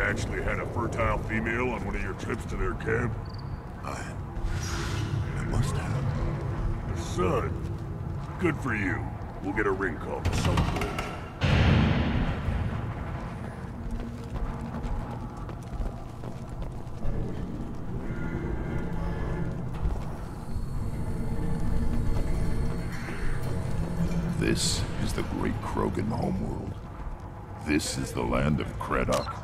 actually had a fertile female on one of your trips to their camp? I must have. A son. Good for you. We'll get a ring call to celebrate. This is the great Krogan homeworld. This is the land of Kredok.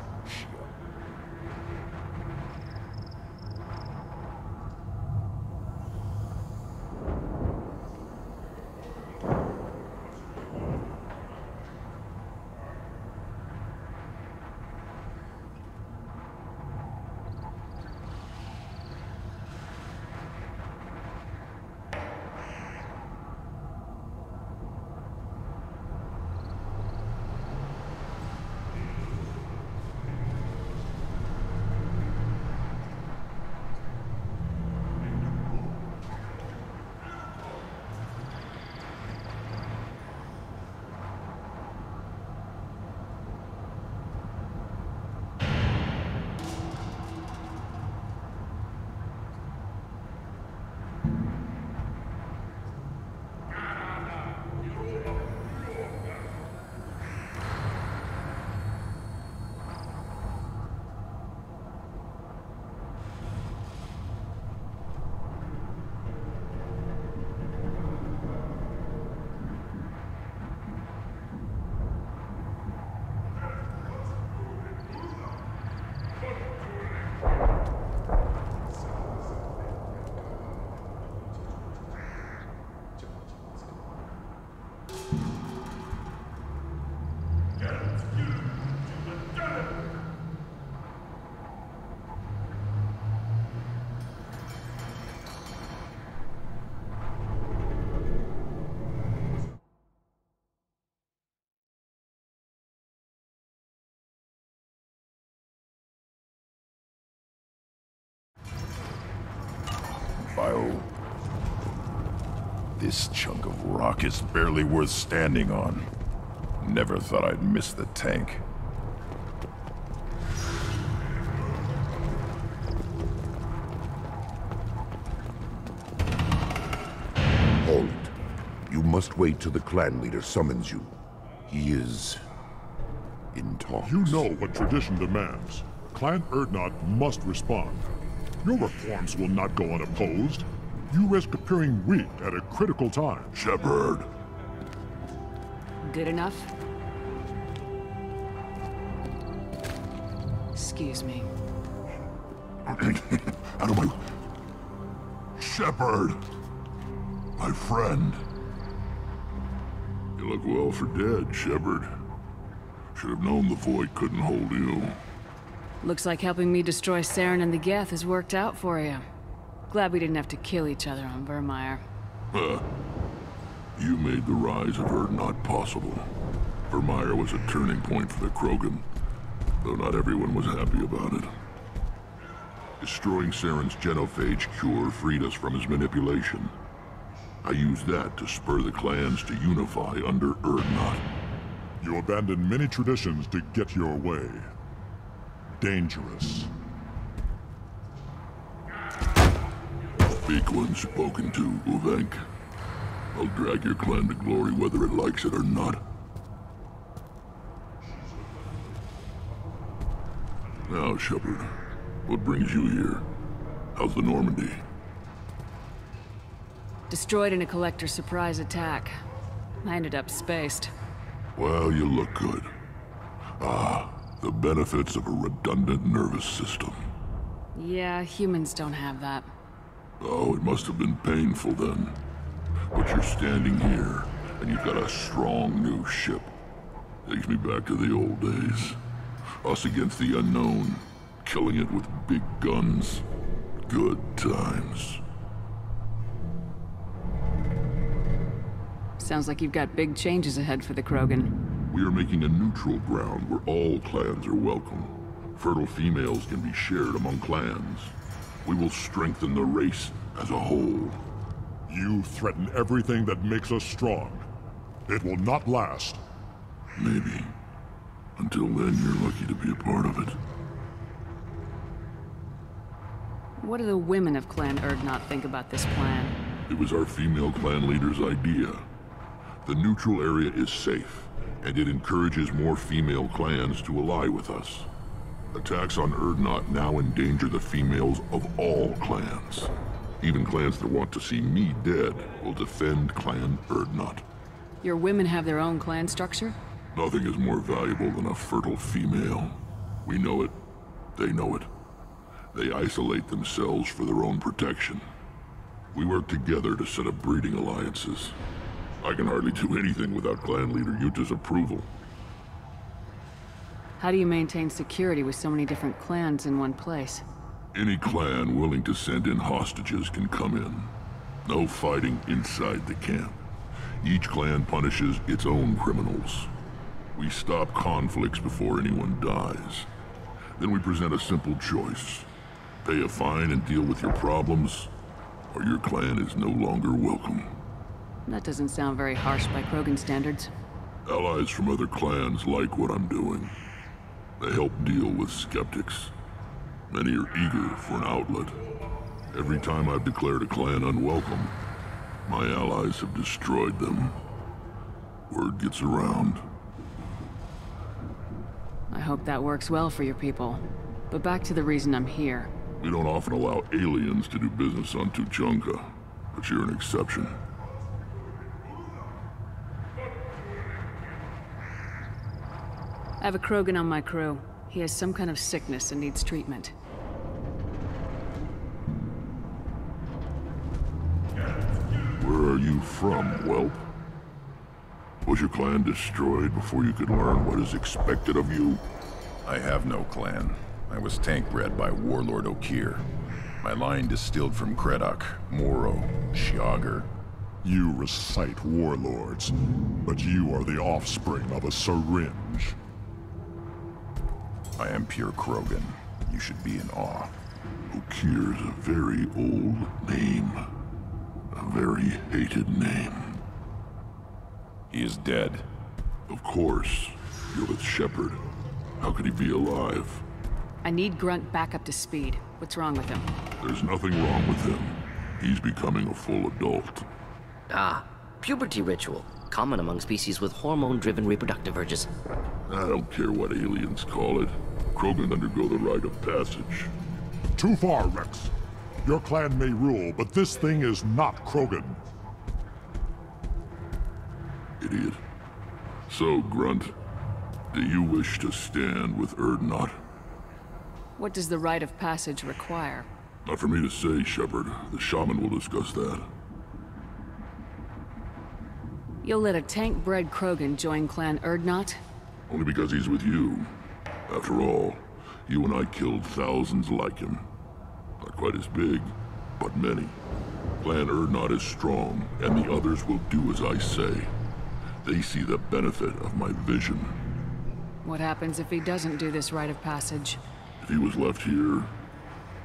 This chunk of rock is barely worth standing on. Never thought I'd miss the tank. Hold. You must wait till the clan leader summons you. He is in talks. You know what tradition demands. Clan Urdnot must respond. Your reforms will not go unopposed. You risk appearing weak at a critical time. Shepard. Good enough? Excuse me. Out of my... Shepard! My friend. You look well for dead, Shepard. Should have known the Void couldn't hold you. Looks like helping me destroy Saren and the Geth has worked out for you. Glad we didn't have to kill each other on Vermeer. Huh. You made the rise of Urdnot possible. Vermeer was a turning point for the Krogan, though not everyone was happy about it. Destroying Saren's genophage cure freed us from his manipulation. I used that to spur the clans to unify under Urdnot. You abandoned many traditions to get your way. Dangerous. Speak when spoken to, Uvenk. I'll drag your clan to glory whether it likes it or not. Now, Shepard, what brings you here? How's the Normandy? Destroyed in a Collector surprise attack. I ended up spaced. Well, you look good. Ah, the benefits of a redundant nervous system. Yeah, humans don't have that. Oh, it must have been painful then. But you're standing here, and you've got a strong new ship. Takes me back to the old days. Us against the unknown, killing it with big guns. Good times. Sounds like you've got big changes ahead for the Krogan. We are making a neutral ground where all clans are welcome. Fertile females can be shared among clans. We will strengthen the race as a whole. You threaten everything that makes us strong. It will not last. Maybe. Until then, you're lucky to be a part of it. What do the women of Clan Erdnot think about this plan? It was our female clan leader's idea. The neutral area is safe, and it encourages more female clans to ally with us. Attacks on Erdnot now endanger the females of all clans. Even clans that want to see me dead will defend Clan Erdnot. Your women have their own clan structure? Nothing is more valuable than a fertile female. We know it. They know it. They isolate themselves for their own protection. We work together to set up breeding alliances. I can hardly do anything without clan leader Yuta's approval. How do you maintain security with so many different clans in one place? Any clan willing to send in hostages can come in. No fighting inside the camp. Each clan punishes its own criminals. We stop conflicts before anyone dies. Then we present a simple choice. Pay a fine and deal with your problems, or your clan is no longer welcome. That doesn't sound very harsh by Krogan standards. Allies from other clans like what I'm doing. They help deal with skeptics. Many are eager for an outlet. Every time I've declared a clan unwelcome, my allies have destroyed them. Word gets around. I hope that works well for your people. But back to the reason I'm here. We don't often allow aliens to do business on Tuchanka, but you're an exception. I have a Krogan on my crew. He has some kind of sickness and needs treatment. Where are you from, whelp? Was your clan destroyed before you could learn what is expected of you? I have no clan. I was tank bred by Warlord Okir. My line distilled from Kredok, Moro, Shiagar. You recite warlords, but you are the offspring of a syringe. I am pure Krogan. You should be in awe. Okir's a very old name. A very hated name. He is dead. Of course. You're with Shepard. How could he be alive? I need Grunt back up to speed. What's wrong with him? There's nothing wrong with him. He's becoming a full adult. Ah, puberty ritual. Common among species with hormone-driven reproductive urges. I don't care what aliens call it. Krogan undergo the rite of passage. Too far, Rex. Your clan may rule, but this thing is not Krogan. Idiot. So, Grunt, do you wish to stand with Erdnot? What does the rite of passage require? Not for me to say, Shepard. The shaman will discuss that. You'll let a tank-bred Krogan join Clan Erdnot? Only because he's with you. After all, you and I killed thousands like him. Not quite as big, but many. Clan Erdnot is strong, and the others will do as I say. They see the benefit of my vision. What happens if he doesn't do this rite of passage? If he was left here,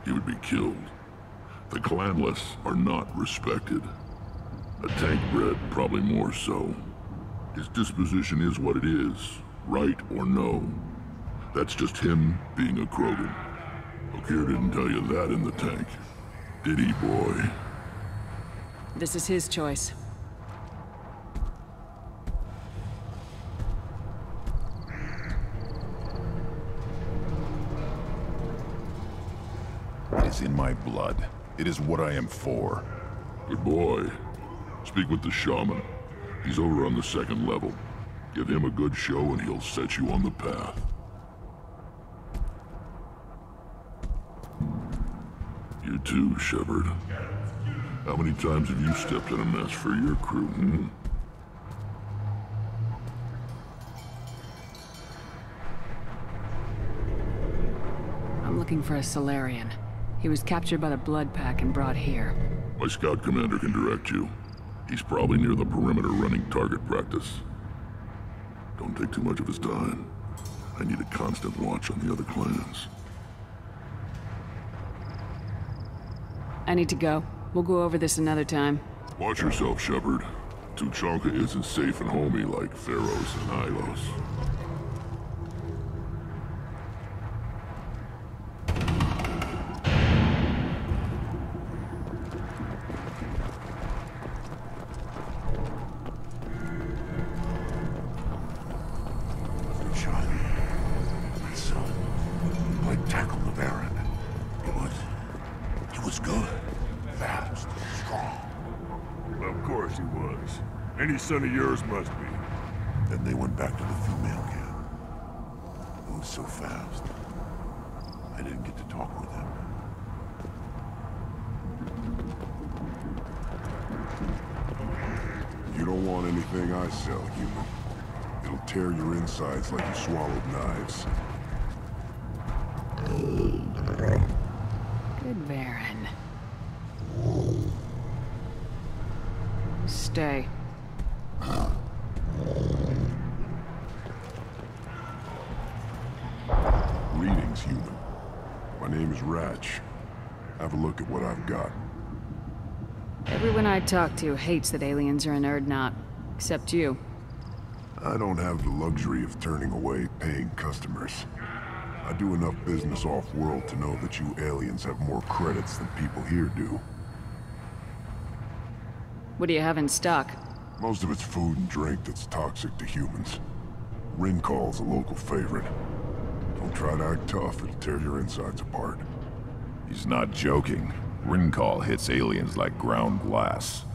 he would be killed. The clanless are not respected. A tank-bred, probably more so. His disposition is what it is, right or no. That's just him being a Krogan. Okir didn't tell you that in the tank. Did he, boy? This is his choice. It is in my blood. It is what I am for. Good boy. Speak with the shaman. He's over on the second level. Give him a good show and he'll set you on the path. You too, Shepard. How many times have you stepped in a mess for your crew, hmm? I'm looking for a Solarian. He was captured by the Blood Pack and brought here. My scout commander can direct you. He's probably near the perimeter running target practice. Don't take too much of his time. I need a constant watch on the other clans. I need to go. We'll go over this another time. Watch yourself, Shepard. Tuchanka isn't safe and homey like Pharaohs and Ilos. Any son of yours must be. Then they went back to the female camp. Moved so fast. I didn't get to talk with them. You don't want anything I sell, human. It'll tear your insides like you swallowed knives. Good Baron. Stay. Greetings, human. My name is Ratch. Have a look at what I've got. Everyone I talk to hates that aliens are in Urdnot. Except you. I don't have the luxury of turning away paying customers. I do enough business off-world to know that you aliens have more credits than people here do. What do you have in stock? Most of it's food and drink that's toxic to humans. Rincall's a local favorite. Don't try to act tough, it'll tear your insides apart. He's not joking. Rincall hits aliens like ground glass.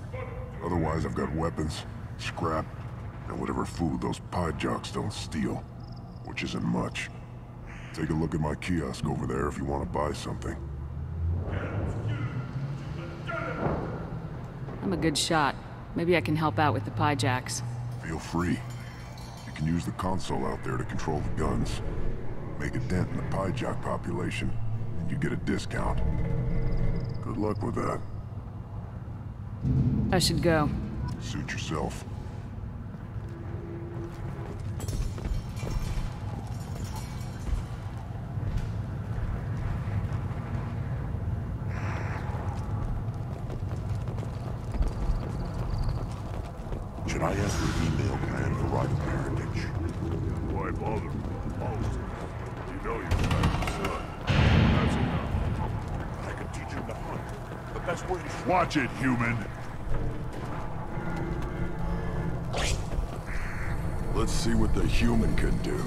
Otherwise, I've got weapons, scrap, and whatever food those pie jocks don't steal. Which isn't much. Take a look at my kiosk over there if you want to buy something. I'm a good shot. Maybe I can help out with the pie jacks. Feel free. You can use the console out there to control the guns. Make a dent in the pie jock population, and you get a discount. Good luck with that. I should go. Suit yourself. Should I ask for email plan for right of parentage? Why bother? You know you can have a son. That's enough. I can teach him to hunt. The best way to... Watch it, human! Let's see what the human can do.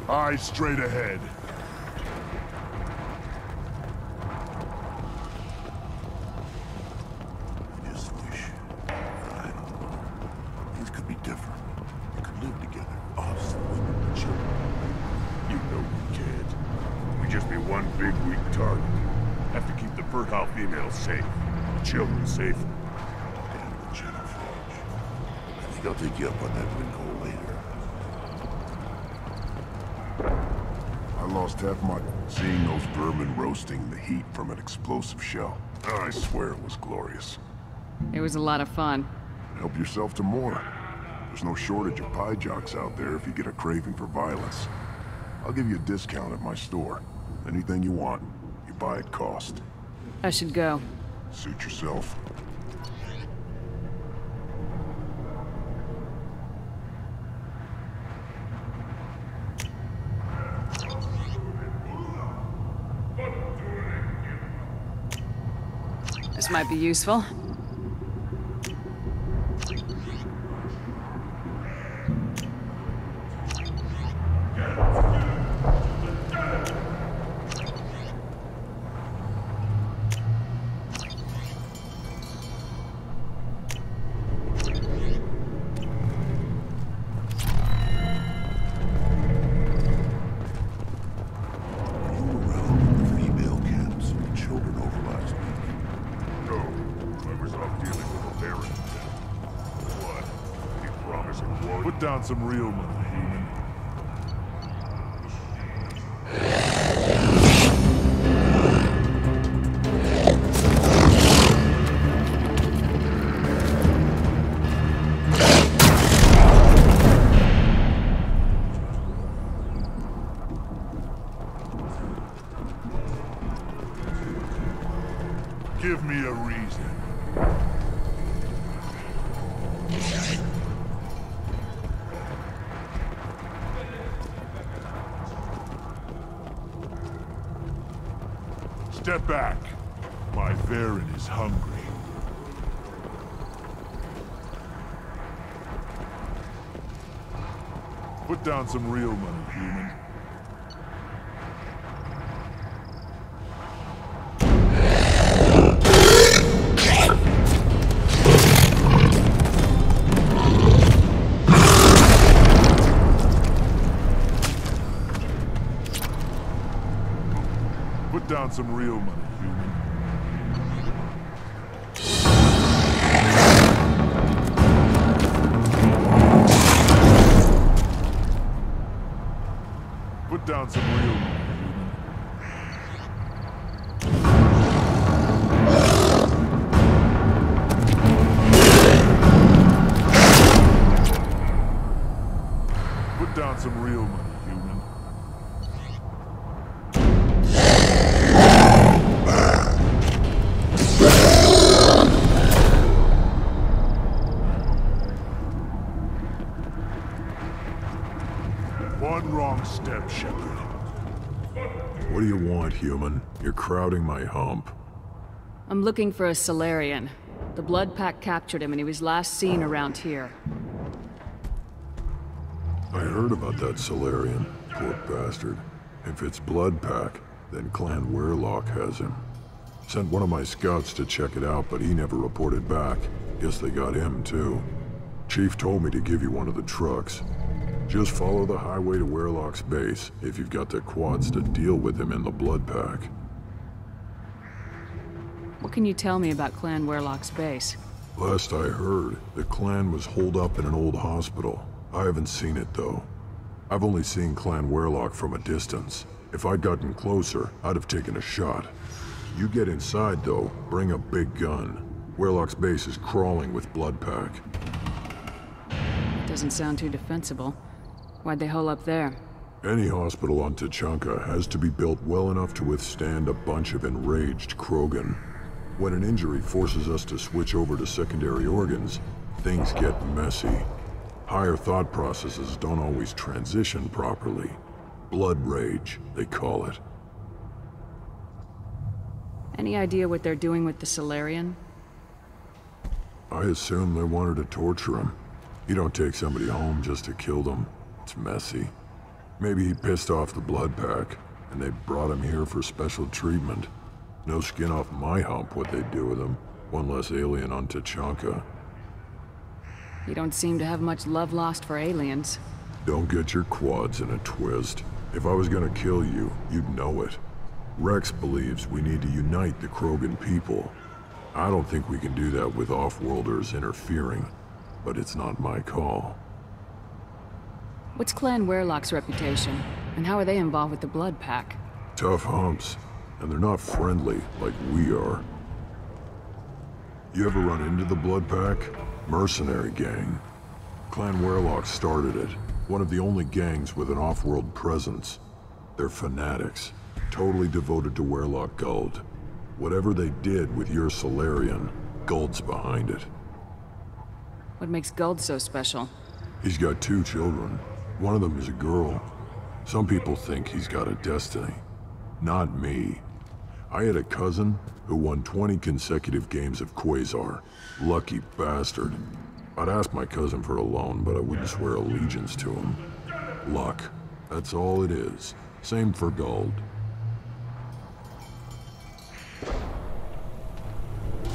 Eyes straight ahead. I just wish, I don't know, things could be different. We could live together, us, women, and children. You know we can't. We just be one big weak target. Have to keep the fertile females safe. The children safe. Damn the Jenna Forge. I think I'll take you up on that windfall later. I lost half my... Seeing those vermin roasting the heat from an explosive shell. I swear it was glorious. It was a lot of fun. Help yourself to more. There's no shortage of pie jocks out there if you get a craving for violence. I'll give you a discount at my store. Anything you want, you buy at cost. I should go. Suit yourself. This might be useful. Put down some real money, human. Give me a reason. Step back. My Varen is hungry. Put down some real money, human. Put down some real money, human. Put down some real money, human. Put down some real money, human. One wrong step, Shepard. What do you want, human? You're crowding my hump. I'm looking for a Solarian. The Blood Pack captured him and he was last seen around here. I heard about that Solarian. Poor bastard. If it's Blood Pack, then Clan Weirlock has him. Sent one of my scouts to check it out, but he never reported back. Guess they got him, too. Chief told me to give you one of the trucks. Just follow the highway to Weirlock's base, if you've got the quads to deal with him in the Blood Pack. What can you tell me about Clan Weirlock's base? Last I heard, the clan was holed up in an old hospital. I haven't seen it, though. I've only seen Clan Weirlock from a distance. If I'd gotten closer, I'd have taken a shot. You get inside, though, bring a big gun. Weirlock's base is crawling with Blood Pack. Doesn't sound too defensible. Why'd they hole up there? Any hospital on Tuchanka has to be built well enough to withstand a bunch of enraged Krogan. When an injury forces us to switch over to secondary organs, things get messy. Higher thought processes don't always transition properly. Blood rage, they call it. Any idea what they're doing with the Solarian? I assume they wanted to torture him. You don't take somebody home just to kill them. It's messy. Maybe he pissed off the blood pack, and they brought him here for special treatment. No skin off my hump what they'd do with him. One less alien on Tachanka. You don't seem to have much love lost for aliens. Don't get your quads in a twist. If I was gonna kill you, you'd know it. Rex believes we need to unite the Krogan people. I don't think we can do that with off-worlders interfering, but it's not my call. What's Clan Werlock's reputation? And how are they involved with the Blood Pack? Tough humps, and they're not friendly like we are. You ever run into the Blood Pack? Mercenary gang. Clan Werlock started it. One of the only gangs with an off-world presence. They're fanatics, totally devoted to Werlock Guld. Whatever they did with your Solarian, Guld's behind it. What makes Guld so special? He's got 2 children. One of them is a girl. Some people think he's got a destiny. Not me. I had a cousin who won 20 consecutive games of Quasar. Lucky bastard. I'd ask my cousin for a loan, but I wouldn't swear allegiance to him. Luck. That's all it is. Same for Guld.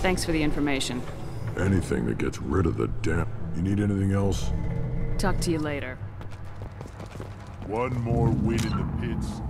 Thanks for the information. Anything that gets rid of the damn... You need anything else? Talk to you later. One more win in the pits,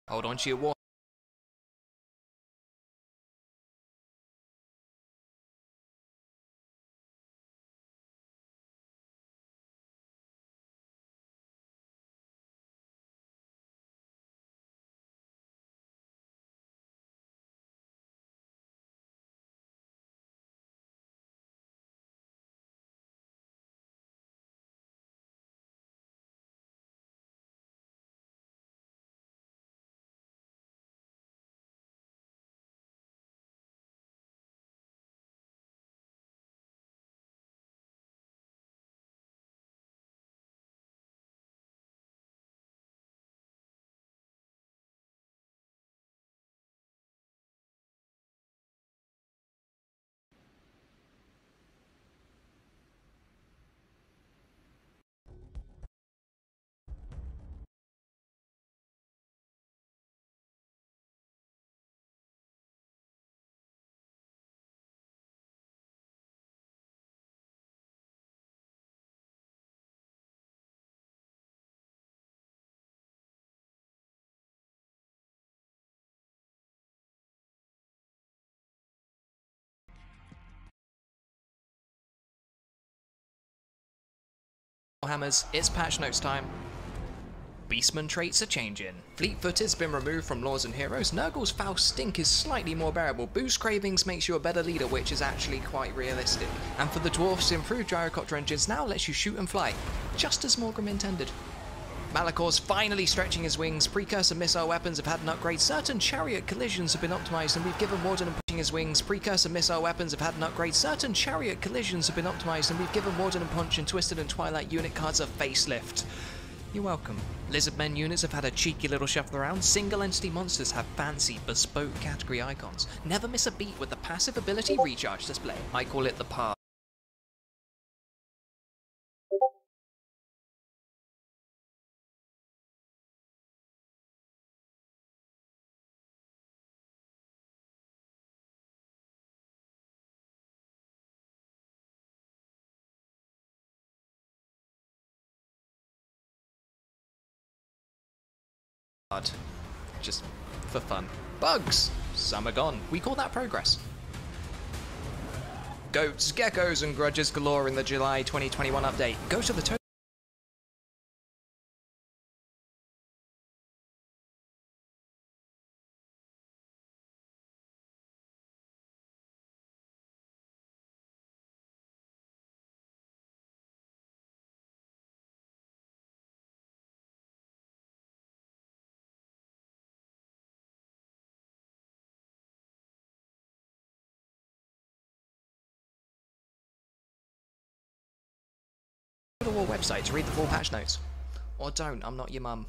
Hold on to your war. Hammers, it's patch notes time. Beastman traits are changing. Fleet-footed's been removed from Laws and Heroes. Nurgle's foul stink is slightly more bearable. Boost cravings makes you a better leader, which is actually quite realistic. And for the dwarfs, improved gyrocopter engines now lets you shoot and fly, just as Morgrim intended. Malakor's finally stretching his wings. Precursor missile weapons have had an upgrade. Certain chariot collisions have been optimized, and we've given Warden and pushing his wings. Precursor missile weapons have had an upgrade. Certain chariot collisions have been optimized, and we've given Warden and Punch and Twisted and Twilight unit cards a facelift. You're welcome. Lizardmen units have had a cheeky little shuffle around. Single entity monsters have fancy, bespoke category icons. Never miss a beat with the passive ability recharge display. I call it the path. Just for fun. Bugs! Some are gone. We call that progress. Goats, geckos, and grudges galore in the July 2021 update. Go to the War website to read the full patch notes. Or don't, I'm not your mum.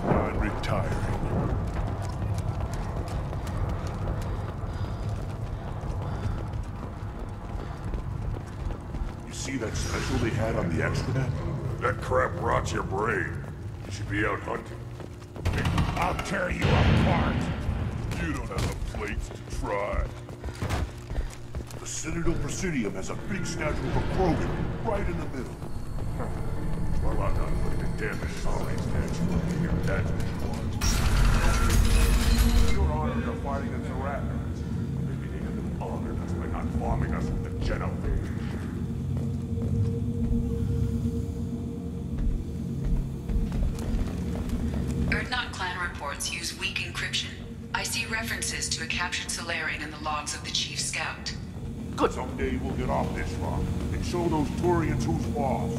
I'm retiring. You see that special they had on the extranet? That crap rots your brain. You should be out hunting. I'll tear you apart! You don't have the plates to try. The Citadel Presidium has a big statue of a Krogan right in the middle. Well, I'm not putting a damage on my statue. That's what you want. Your armies are fighting a Tyranner. Maybe they have been honored us by not bombing us with the Genophage. Erdnot clan reports use weak encryption. I see references to a captured Solarian in the logs of the Chief Scout. Good. Someday we'll get off this rock and show those Turians who's boss.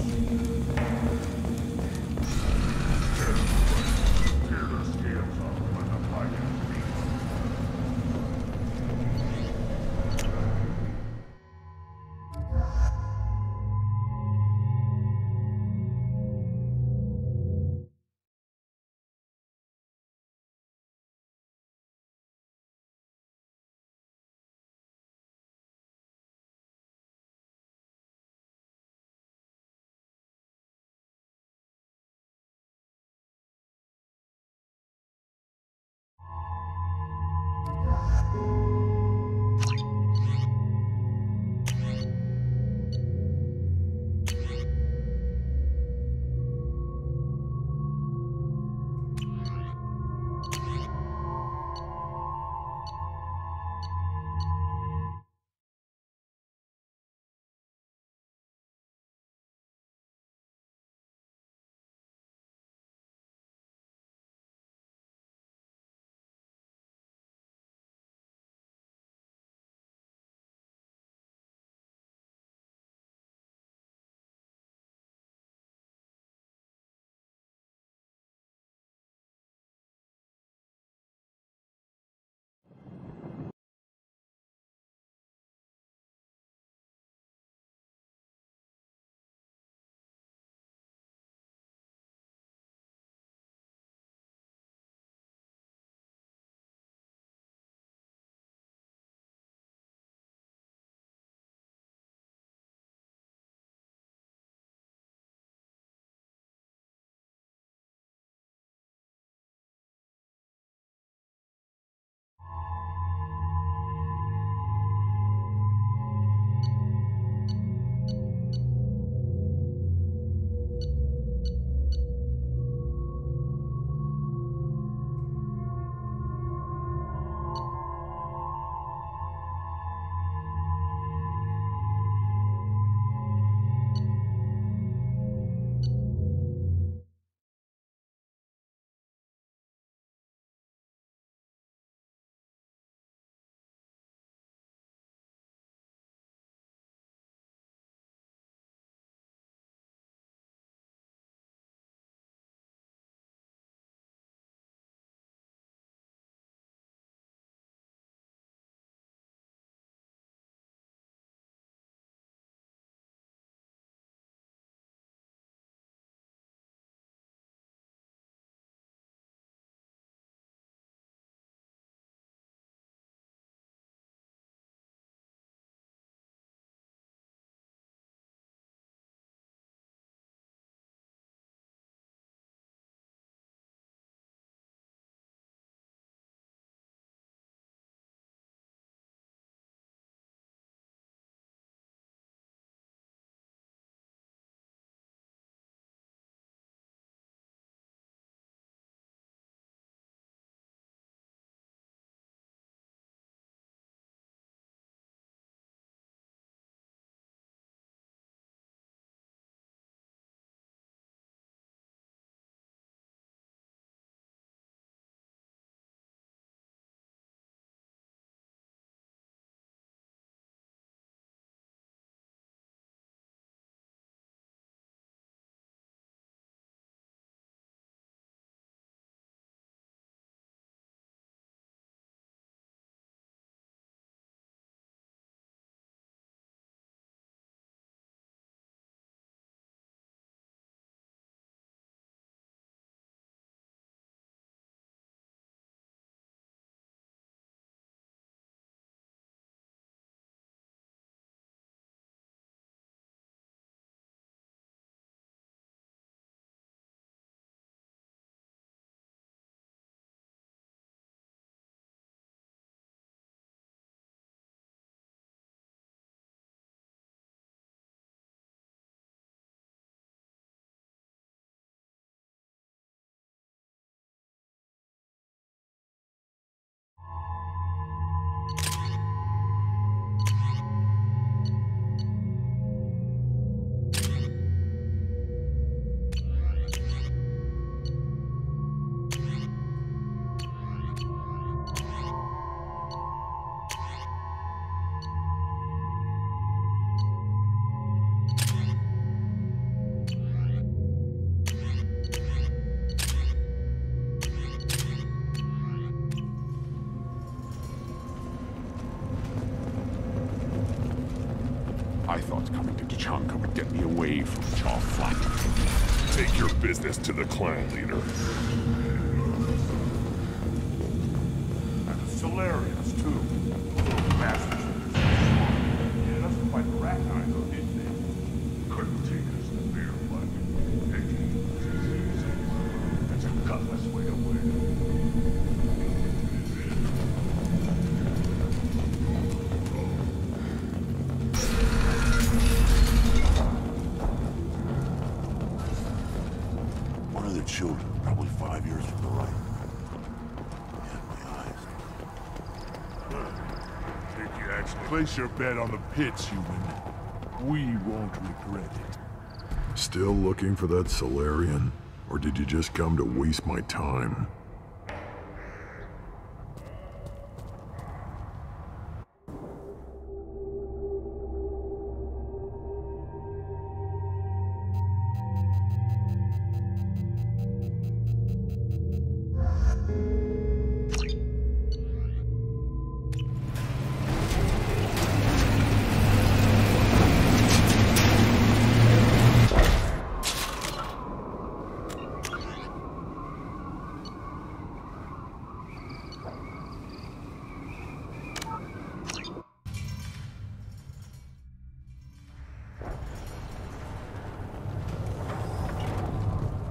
thought coming to Tachanka would get me away from Jaw Flat. Take your business to the clan leader. And the Solarians, too. Little bastards. Yeah, doesn't quite rat either, did they? Couldn't take us to bear blood. That's a gutless way to win. One of their children, probably 5 years from the right. Yeah, my eyes. Think you actually place your bet on the pits, human. We won't regret it. Still looking for that Solarian? Or did you just come to waste my time?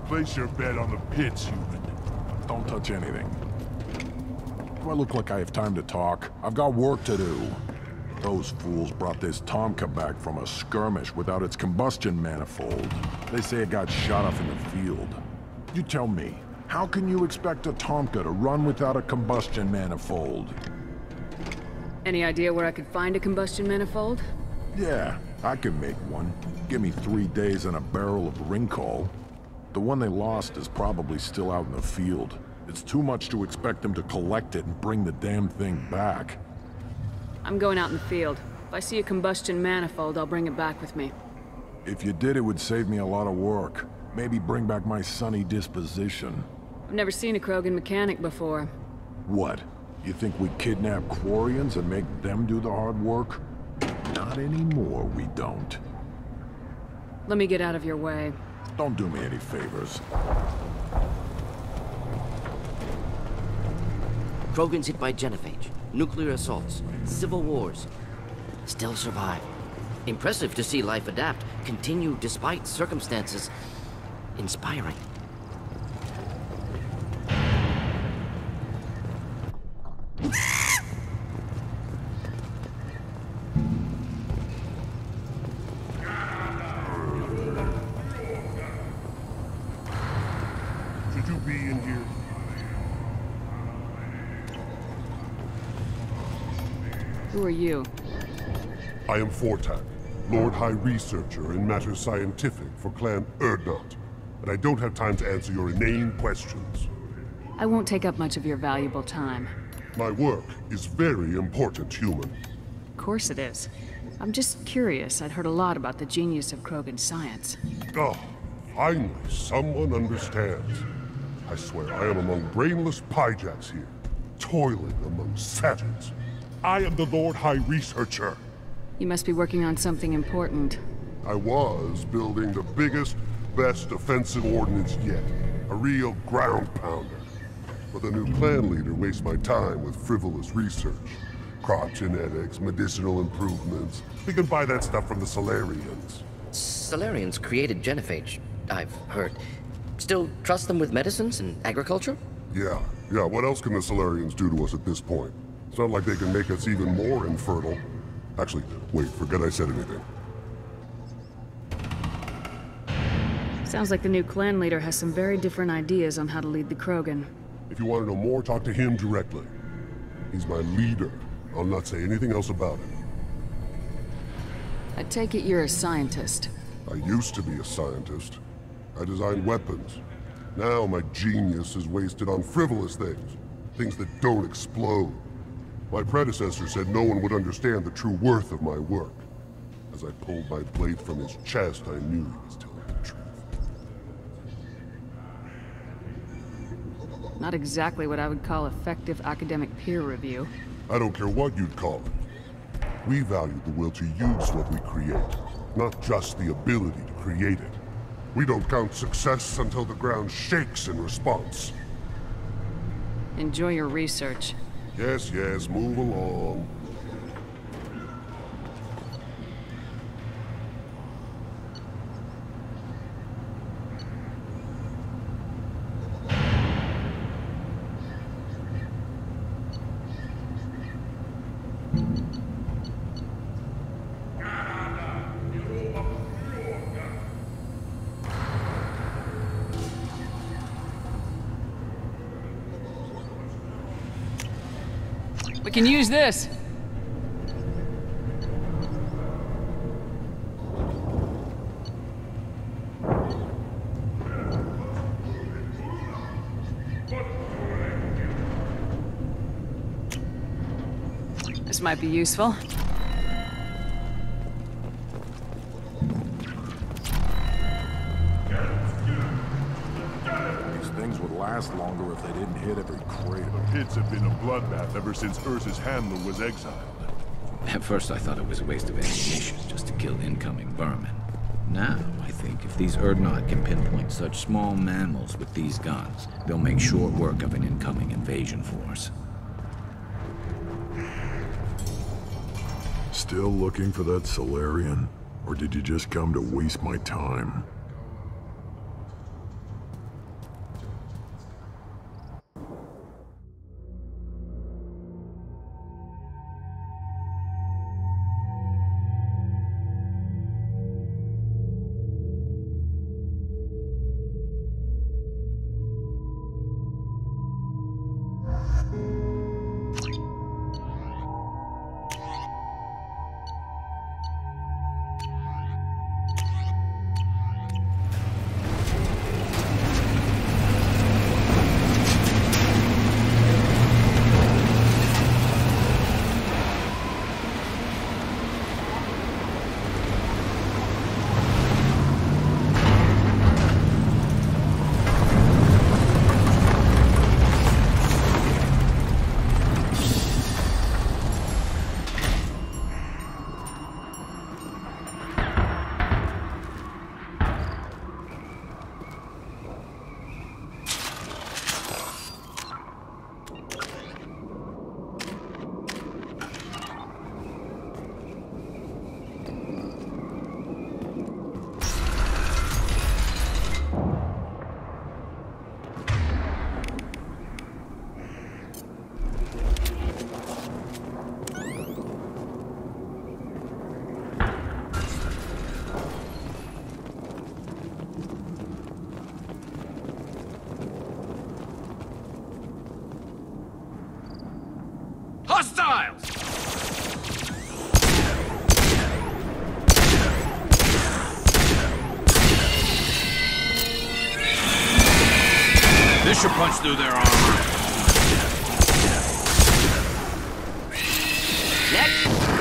Place your bet on the pits, human. Don't touch anything. Do I look like I have time to talk? I've got work to do. Those fools brought this Tomka back from a skirmish without its combustion manifold. They say it got shot off in the field. You tell me, how can you expect a Tomka to run without a combustion manifold? Any idea where I could find a combustion manifold? Yeah, I can make one. Give me 3 days and a barrel of Ringcall. The one they lost is probably still out in the field. It's too much to expect them to collect it and bring the damn thing back. I'm going out in the field. If I see a combustion manifold, I'll bring it back with me. If you did, it would save me a lot of work. Maybe bring back my sunny disposition. I've never seen a Krogan mechanic before. What? You think we kidnap Quarians and make them do the hard work? Not anymore, we don't. Let me get out of your way. Don't do me any favors. Krogans hit by genophage, nuclear assaults, civil wars. Still survive. Impressive to see life adapt, continue despite circumstances. Inspiring. Should you be in here? Who are you? I am Fortak, Lord High Researcher in matters scientific for Clan Urdnot, and I don't have time to answer your inane questions. I won't take up much of your valuable time. My work is very important, human. Of course it is. I'm just curious. I'd heard a lot about the genius of Krogan science. Oh, finally, someone understands. I swear I am among brainless pyjacks here, toiling among Saturns. I am the Lord High Researcher. You must be working on something important. I was building the biggest, best offensive ordnance yet. A real ground pounder. But the new clan leader wastes my time with frivolous research. Crop genetics, medicinal improvements. We can buy that stuff from the Solarians. Solarians created genophage, I've heard. Still trust them with medicines and agriculture? Yeah. What else can the Solarians do to us at this point? It's not like they can make us even more infertile. Actually, wait, forget I said anything. Sounds like the new clan leader has some very different ideas on how to lead the Krogan. If you want to know more, talk to him directly. He's my leader. I'll not say anything else about it. I take it you're a scientist. I used to be a scientist. I designed weapons. Now my genius is wasted on frivolous things. Things that don't explode. My predecessor said no one would understand the true worth of my work. As I pulled my blade from his chest, I knew he was telling the truth. Not exactly what I would call effective academic peer review. I don't care what you'd call it. We value the will to use what we create. not just the ability to create it. We don't count success until the ground shakes in response. Enjoy your research. Yes, yes, move along. We can use this. This might be useful. These things would last longer if they didn't hit every crater. The pits have been a bloodbath ever since Ursa's handler was exiled. At first I thought it was a waste of ammunition just to kill incoming vermin. Now, I think if these Urdnot can pinpoint such small mammals with these guns, they'll make short work of an incoming invasion force. Still looking for that Solarian? Or did you just come to waste my time? Hostiles! This should punch through their armor. Next!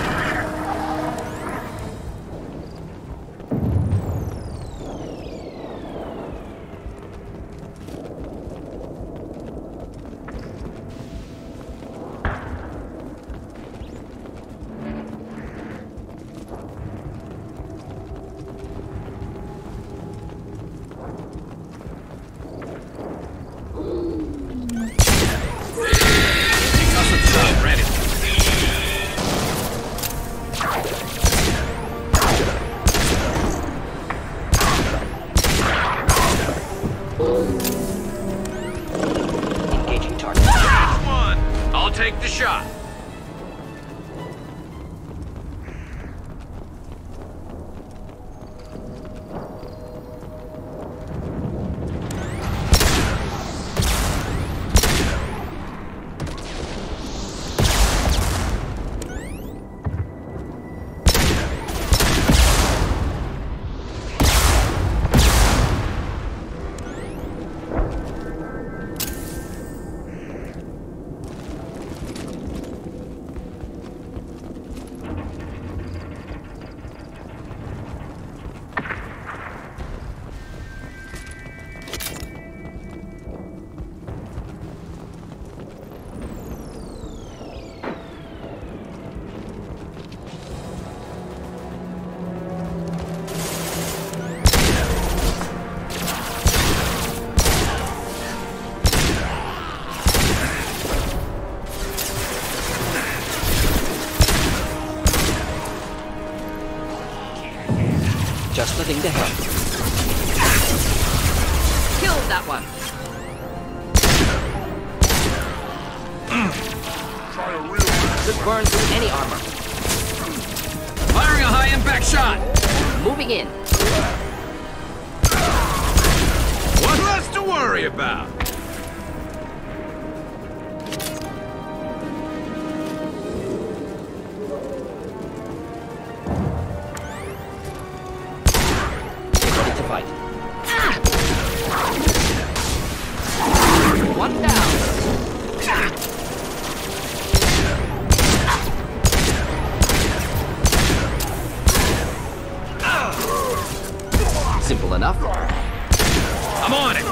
Just the thing to help. Kill that one! Could burn through any armor. Firing a high-impact shot! Moving in. One less to worry about. Get ready to fight. One down. Simple enough. I'm on it!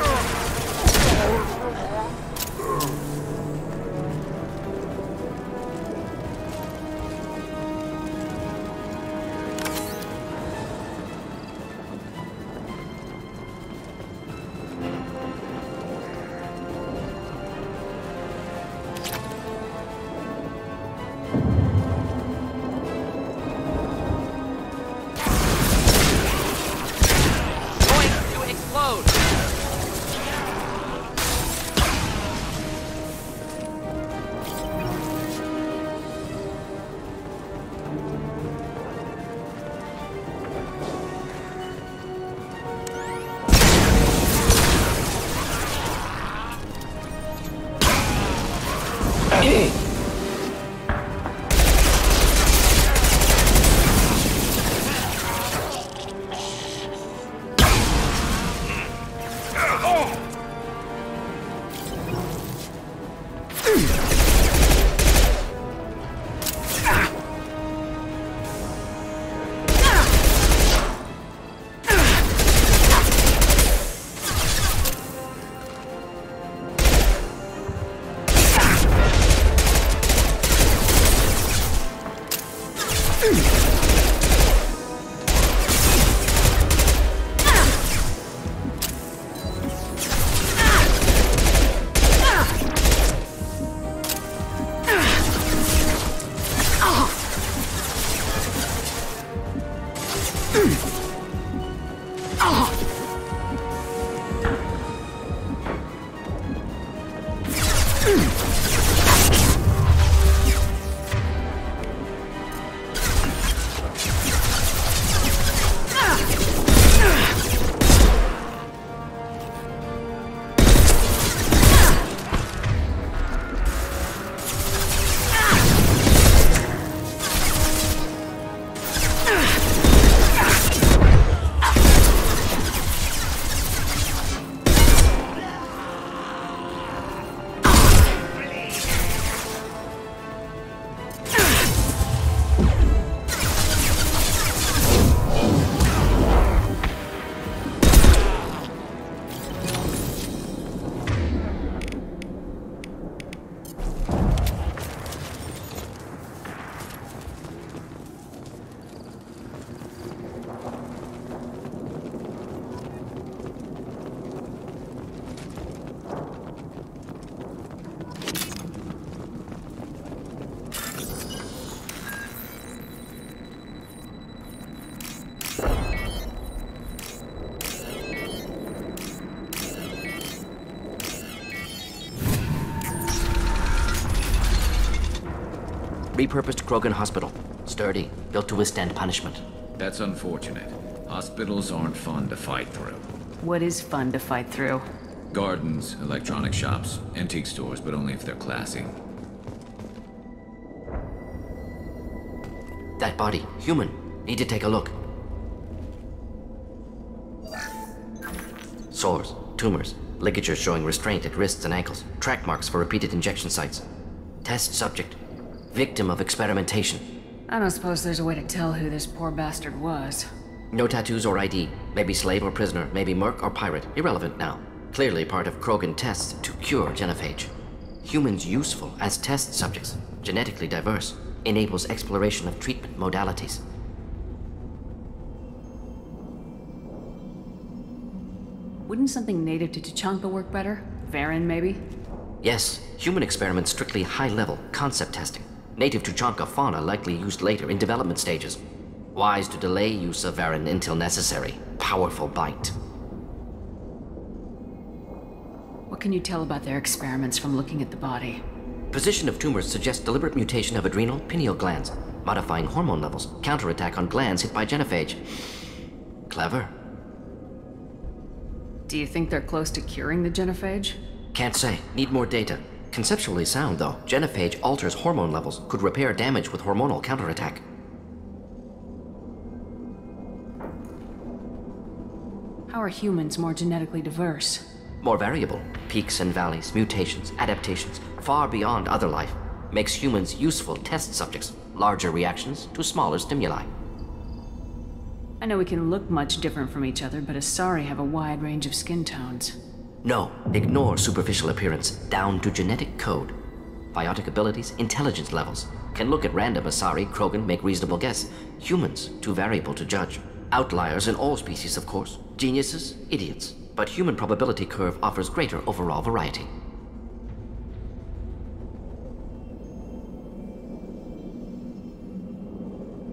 Repurposed Krogan hospital. Sturdy, built to withstand punishment. That's unfortunate. Hospitals aren't fun to fight through. What is fun to fight through? Gardens, electronic shops, antique stores, but only if they're classy. That body, human. Need to take a look. Sores, tumors, ligatures showing restraint at wrists and ankles, track marks for repeated injection sites. Test subject. Victim of experimentation. I don't suppose there's a way to tell who this poor bastard was. No tattoos or ID. Maybe slave or prisoner, maybe merc or pirate. Irrelevant now. Clearly part of Krogan tests to cure genophage. Humans useful as test subjects. Genetically diverse. Enables exploration of treatment modalities. Wouldn't something native to Tuchanka work better? Varen, maybe? Yes. Human experiments strictly high-level concept testing. Native Tuchanka fauna likely used later in development stages. Wise to delay use of Varen until necessary. Powerful bite. What can you tell about their experiments from looking at the body? Position of tumors suggests deliberate mutation of adrenal, pineal glands, modifying hormone levels, counterattack on glands hit by genophage. Clever. Do you think they're close to curing the genophage? Can't say. Need more data. Conceptually sound, though. Genophage alters hormone levels, could repair damage with hormonal counterattack. How are humans more genetically diverse? More variable. Peaks and valleys, mutations, adaptations, far beyond other life. Makes humans useful test subjects. Larger reactions to smaller stimuli. I know we can look much different from each other, but Asari have a wide range of skin tones. No, ignore superficial appearance, down to genetic code. Biotic abilities, intelligence levels. Can look at random Asari, Krogan, make reasonable guess. Humans, too variable to judge. Outliers in all species, of course. Geniuses, idiots. But human probability curve offers greater overall variety.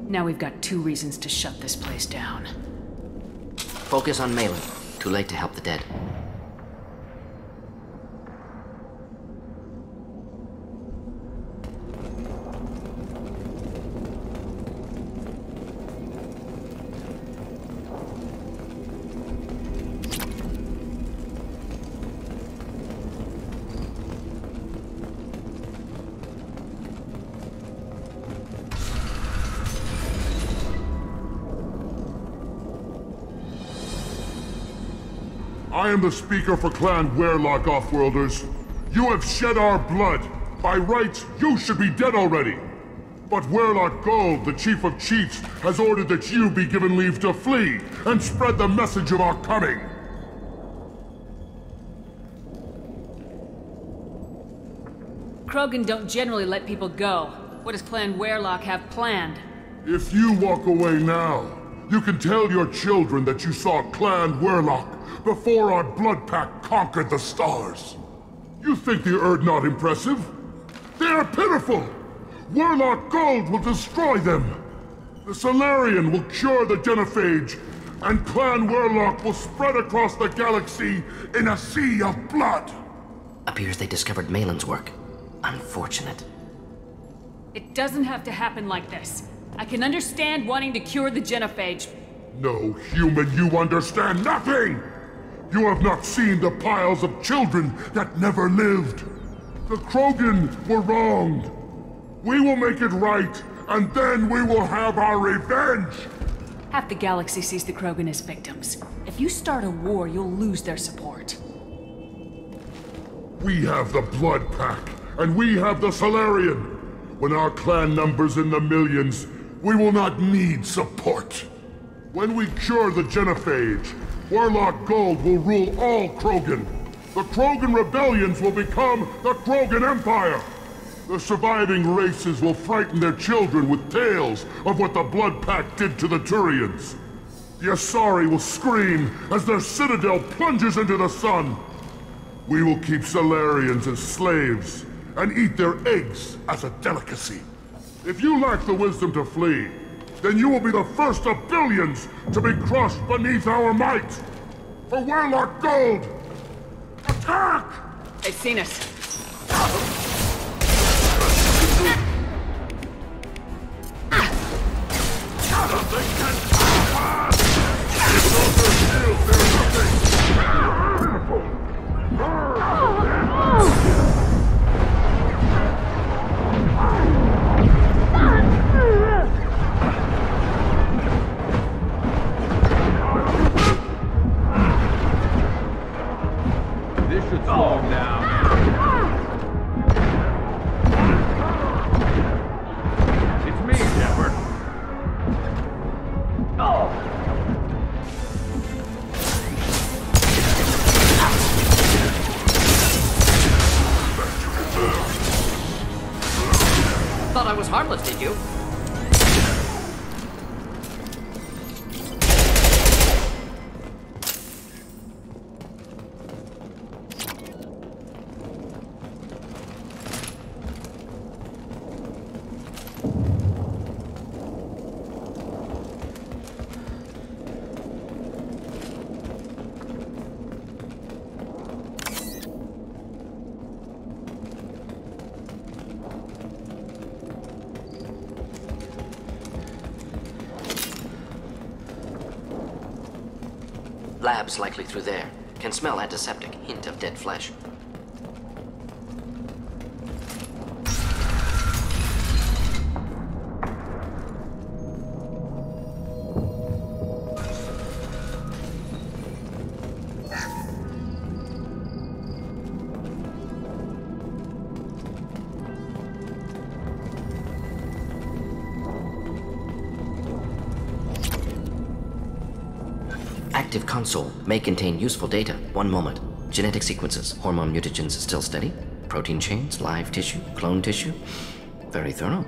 Now we've got 2 reasons to shut this place down. Focus on Malin. Too late to help the dead. I am the speaker for Clan Werlock, Offworlders. You have shed our blood. By rights, you should be dead already. But Werlock Gold, the Chief of Chiefs, has ordered that you be given leave to flee and spread the message of our coming. Krogan don't generally let people go. What does Clan Werlock have planned? If you walk away now, you can tell your children that you saw Clan Werlock before our blood pact conquered the stars. You think the Erd not impressive? They are pitiful! Werlock Gold will destroy them! The Solarian will cure the genophage, and Clan Werlock will spread across the galaxy in a sea of blood! Appears they discovered Malin's work. Unfortunate. It doesn't have to happen like this. I can understand wanting to cure the genophage. No, human, you understand nothing! You have not seen the piles of children that never lived. The Krogan were wronged. We will make it right, and then we will have our revenge! Half the galaxy sees the Krogan as victims. If you start a war, you'll lose their support. We have the Blood Pack, and we have the Solarian. When our clan numbers in the millions, we will not need support. When we cure the genophage, Werlock Gold will rule all Krogan. The Krogan rebellions will become the Krogan Empire. The surviving races will frighten their children with tales of what the Blood Pact did to the Turians. The Asari will scream as their citadel plunges into the sun. We will keep Solarians as slaves and eat their eggs as a delicacy. If you lack the wisdom to flee, then you will be the first of billions to be crushed beneath our might! For Werlock Gold! Attack! They've seen us. Thought I was harmless, did you? Labs likely through there. Can smell antiseptic, hint of dead flesh. Active console may contain useful data. One moment. Genetic sequences, hormone mutagens still steady. Protein chains, live tissue, clone tissue. Very thorough.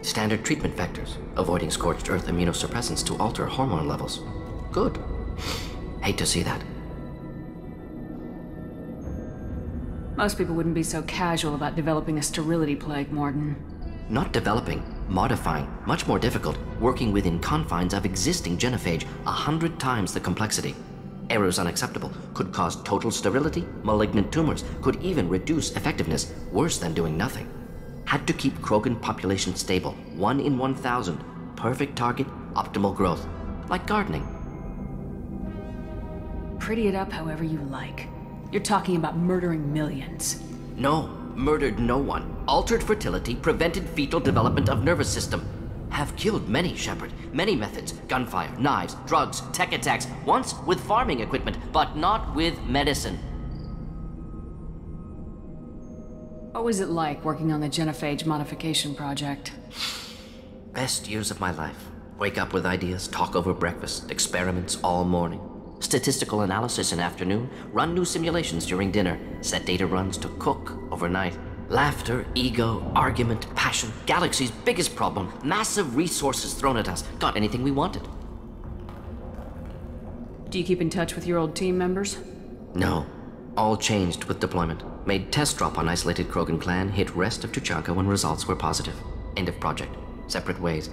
Standard treatment vectors, avoiding scorched earth immunosuppressants to alter hormone levels. Good. Hate to see that. Most people wouldn't be so casual about developing a sterility plague, Morden. Not developing, modifying, much more difficult, working within confines of existing genophage, 100 times the complexity. Errors unacceptable, could cause total sterility, malignant tumors, could even reduce effectiveness, worse than doing nothing. Had to keep Krogan population stable, 1 in 1,000, perfect target, optimal growth, like gardening. Pretty it up however you like. You're talking about murdering millions. No, murdered no one. Altered fertility, prevented fetal development of nervous system. Have killed many, Shepard. Many methods. Gunfire, knives, drugs, tech attacks. Once with farming equipment, but not with medicine. What was it like working on the genophage modification project? Best years of my life. Wake up with ideas, talk over breakfast, experiments all morning. Statistical analysis in afternoon, run new simulations during dinner, set data runs to cook overnight. Laughter, ego, argument, passion, galaxy's biggest problem, massive resources thrown at us. Got anything we wanted. Do you keep in touch with your old team members? No. All changed with deployment. Made test drop on isolated Krogan clan, hit rest of Tuchanka when results were positive. End of project. Separate ways.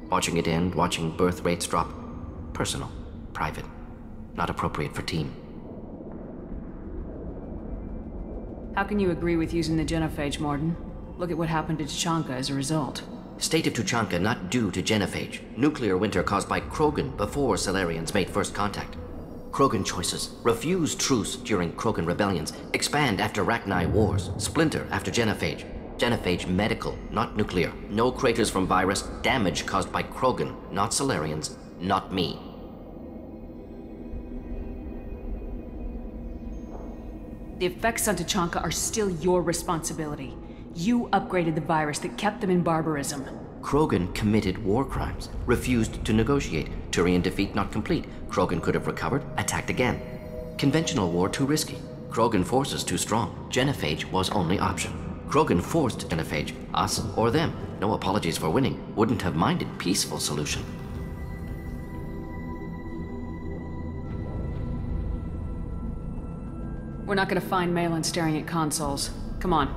Watching it end, watching birth rates drop. Personal. Private. Not appropriate for team. How can you agree with using the genophage, Morden? Look at what happened to Tuchanka as a result. State of Tuchanka not due to genophage. Nuclear winter caused by Krogan before Salarians made first contact. Krogan choices. Refuse truce during Krogan rebellions. Expand after Rachni wars. Splinter after genophage. Genophage medical, not nuclear. No craters from virus. Damage caused by Krogan, not Salarians, not me. The effects on Tuchanka are still your responsibility. You upgraded the virus that kept them in barbarism. Krogan committed war crimes, refused to negotiate. Turian defeat not complete. Krogan could have recovered, attacked again. Conventional war too risky. Krogan forces too strong. Genophage was only option. Krogan forced genophage, us or them. No apologies for winning. Wouldn't have minded peaceful solution. We're not gonna find Malin staring at consoles. Come on.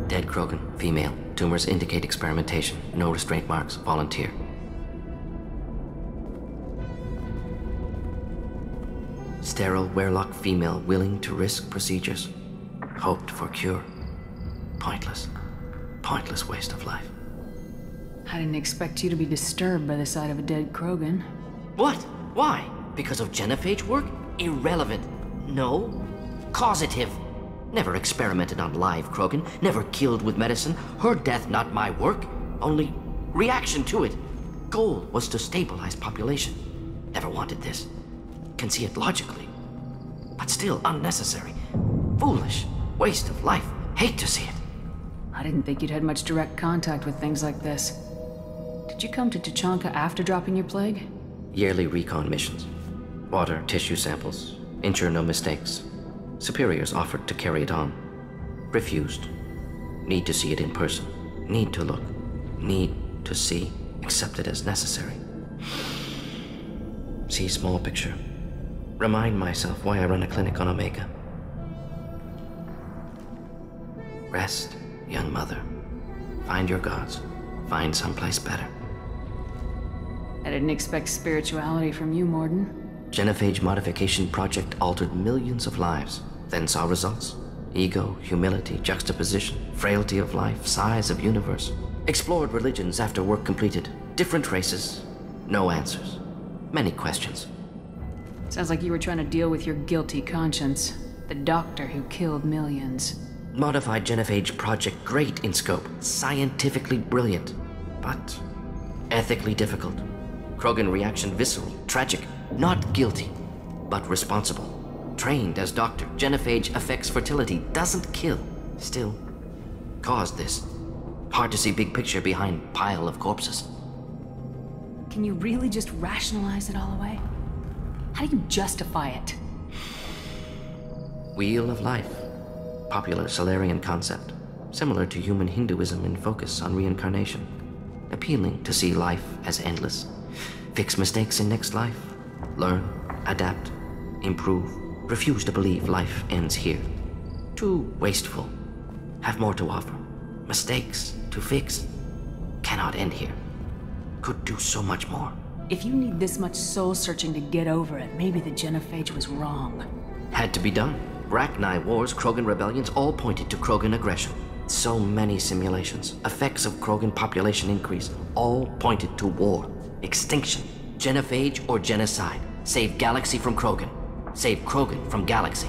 Dead Krogan, female. Tumors indicate experimentation. No restraint marks. Volunteer. Sterile, werelock female willing to risk procedures. Hoped for cure. Pointless. Pointless waste of life. I didn't expect you to be disturbed by the sight of a dead Krogan. What? Why? Because of genophage work? Irrelevant. No. Causative. Never experimented on live Krogan. Never killed with medicine. Her death not my work. Only reaction to it. Goal was to stabilize population. Never wanted this. Can see it logically. But still unnecessary. Foolish. Waste of life. Hate to see it. I didn't think you'd had much direct contact with things like this. Did you come to Tuchanka after dropping your plague? Yearly recon missions. Water, tissue samples. Ensure no mistakes. Superiors offered to carry it on. Refused. Need to see it in person. Need to look. Need to see. Accept it as necessary. See small picture. Remind myself why I run a clinic on Omega. Rest, young mother. Find your gods. Find someplace better. I didn't expect spirituality from you, Morden. Genophage modification project altered millions of lives, then saw results. Ego, humility, juxtaposition, frailty of life, size of universe. Explored religions after work completed. Different races. No answers. Many questions. Sounds like you were trying to deal with your guilty conscience. The doctor who killed millions. Modified genophage project great in scope. Scientifically brilliant. But ethically difficult. Krogan reaction visceral, tragic. Not guilty, but responsible. Trained as doctor, genophage affects fertility, doesn't kill. Still, caused this. Hard to see big picture behind pile of corpses. Can you really just rationalize it all away? How do you justify it? Wheel of life. Popular Solarian concept. Similar to human Hinduism in focus on reincarnation. Appealing to see life as endless. Fix mistakes in next life. Learn, adapt, improve. Refuse to believe life ends here. Too wasteful. Have more to offer. Mistakes to fix. Cannot end here. Could do so much more. If you need this much soul-searching to get over it, maybe the genophage was wrong. Had to be done. Rachni wars, Krogan rebellions, all pointed to Krogan aggression. So many simulations. Effects of Krogan population increase. All pointed to war. Extinction. Genophage or genocide. Save galaxy from Krogan. Save Krogan from galaxy.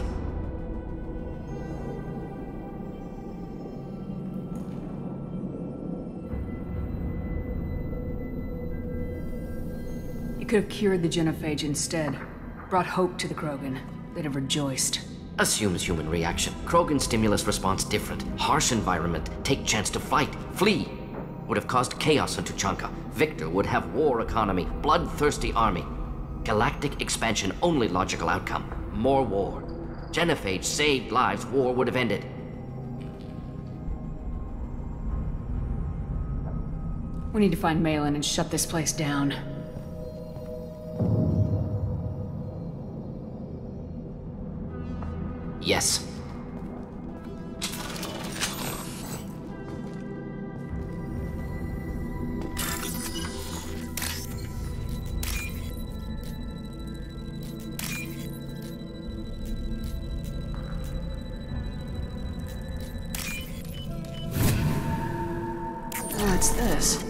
You could have cured the genophage instead. Brought hope to the Krogan. They'd have rejoiced. Assumes human reaction. Krogan stimulus response different. Harsh environment. Take chance to fight. Flee. Would have caused chaos on Tuchanka. Victor would have war economy. Bloodthirsty army. Galactic expansion only logical outcome. More war. Genophage saved lives. War would have ended. We need to find Malin and shut this place down. Yes. What's this?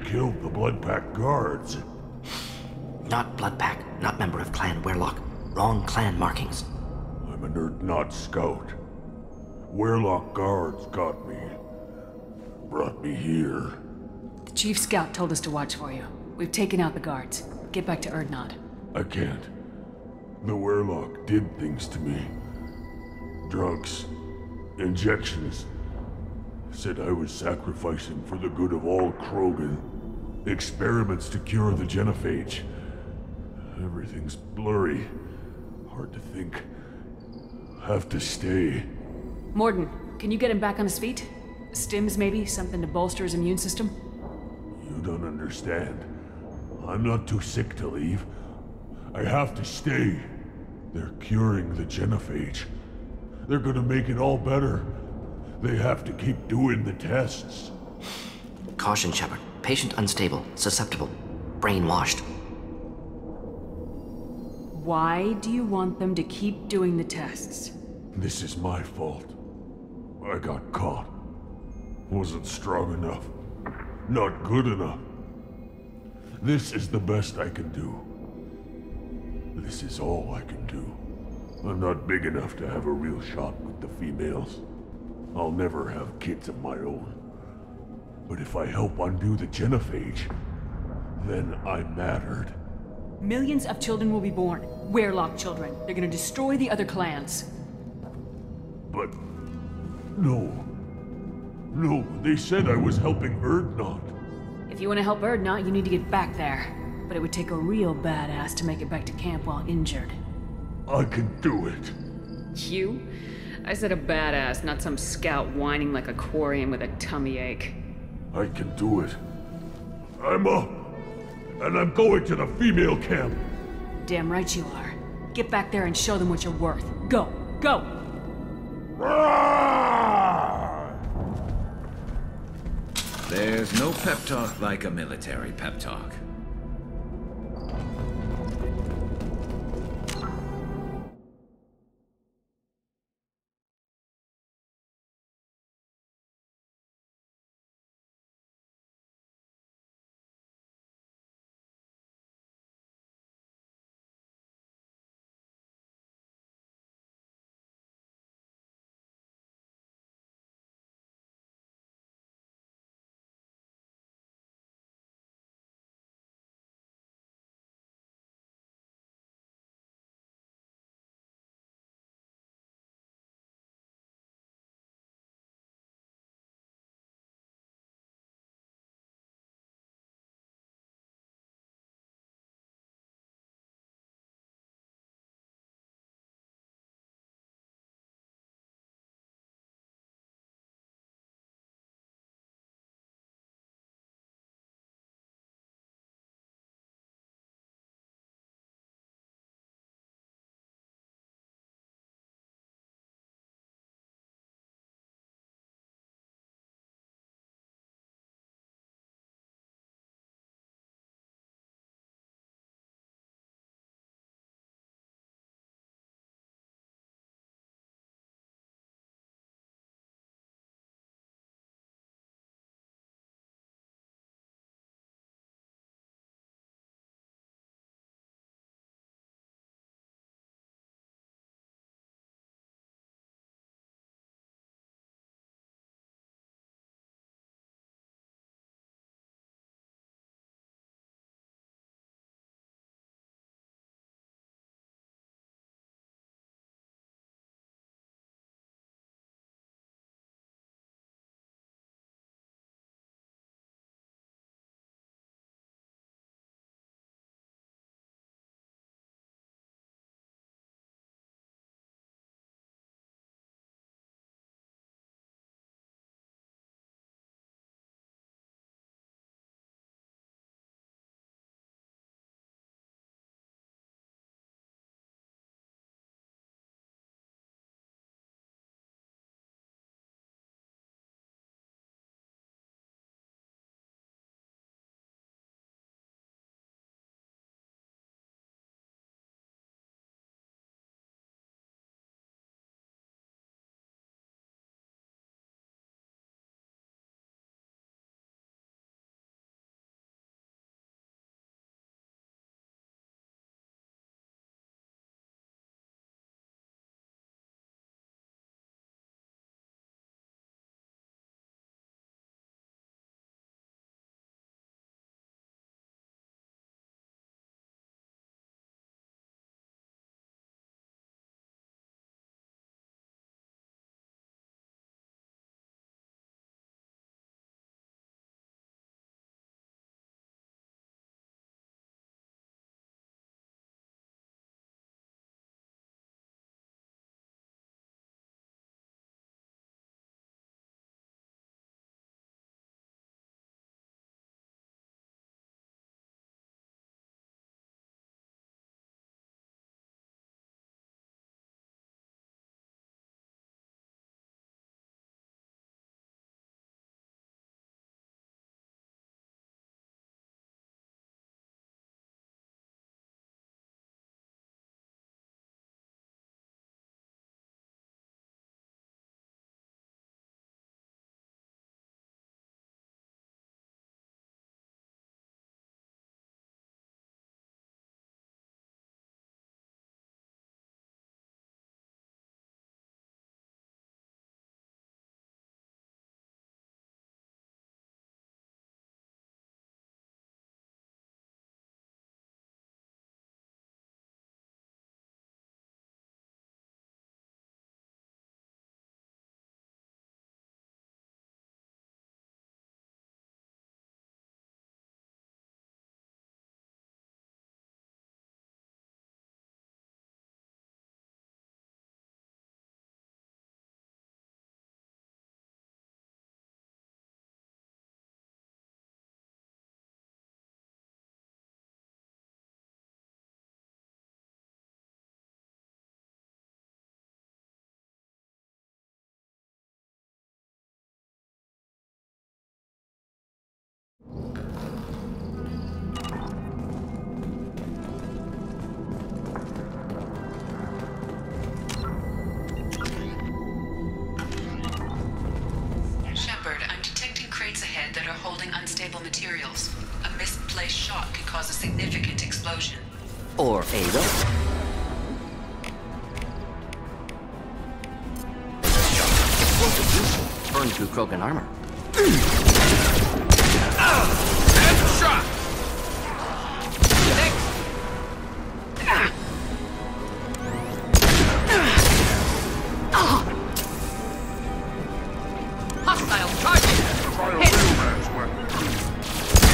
Killed the Blood Pack guards. Not Blood Pack, not member of Clan Werlock. Wrong clan markings. I'm a nerd not scout. Werlock guards got me. Brought me here. The Chief Scout told us to watch for you. We've taken out the guards. Get back to Erdnot. I can't. The Werlock did things to me. Drugs. Injections. Said I was sacrificing for the good of all Krogan. Experiments to cure the genophage. Everything's blurry. Hard to think. Have to stay. Morden, can you get him back on his feet? Stims maybe? Something to bolster his immune system? You don't understand. I'm not too sick to leave. I have to stay. They're curing the genophage. They're gonna make it all better. They have to keep doing the tests. Caution, Shepard. Patient unstable, susceptible, brainwashed. Why do you want them to keep doing the tests? This is my fault. I got caught. Wasn't strong enough. Not good enough. This is the best I can do. This is all I can do. I'm not big enough to have a real shot with the females. I'll never have kids of my own. But if I help undo the genophage, then I mattered. Millions of children will be born. Werelock children. They're gonna destroy the other clans. But... no. No, they said I was helping Erdnot. If you want to help Erdnot, you need to get back there. But it would take a real badass to make it back to camp while injured. I can do it. You? I said a badass, not some scout whining like a quarian with a tummy ache. I can do it. I'm up. And I'm going to the female camp. Damn right you are. Get back there and show them what you're worth. Go! Go! There's no pep talk like a military pep talk. materials. A misplaced shot could cause a significant explosion. Or a relic. Burn through Krogan armor. Shot! Hostile charging!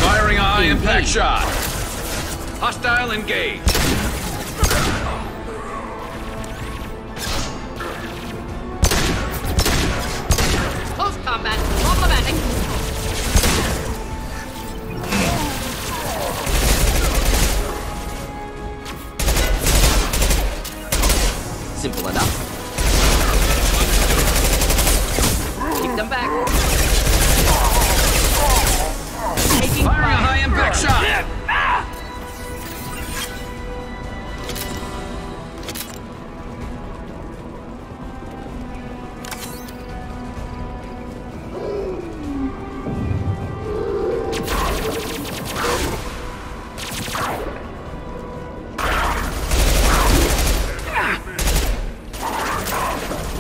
Firing a high-impact shot. Hostile engaged. Close combat, problematic. Simple enough. Keep them back. Taking Firing a fire. high-impact shot.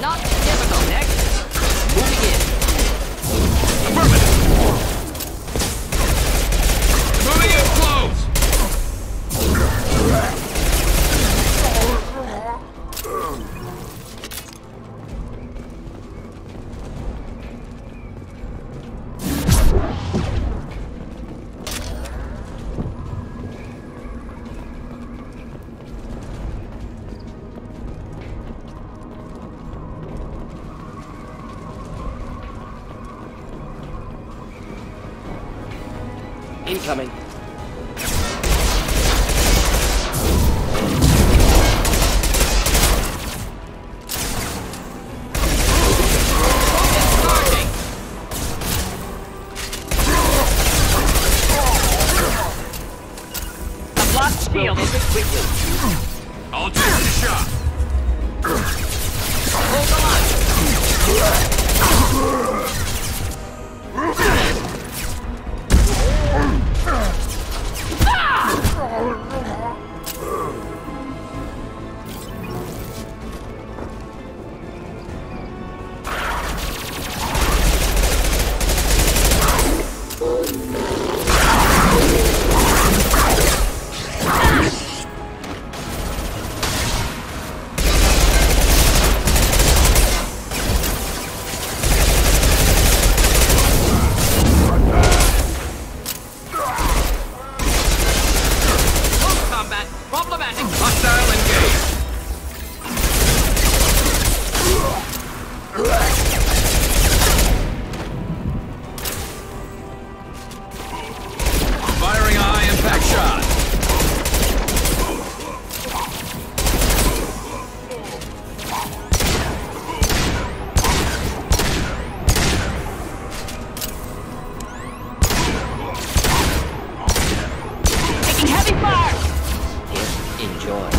Not difficult. Next. Moving in. Affirmative. Moving in close. Incoming. Charging. I've lost shield. Quickly. I'll take the shot. Hold the line. Close combat. Problematic. Hostile engaged. Firing a high-impact shot. Taking heavy fire. Enjoy.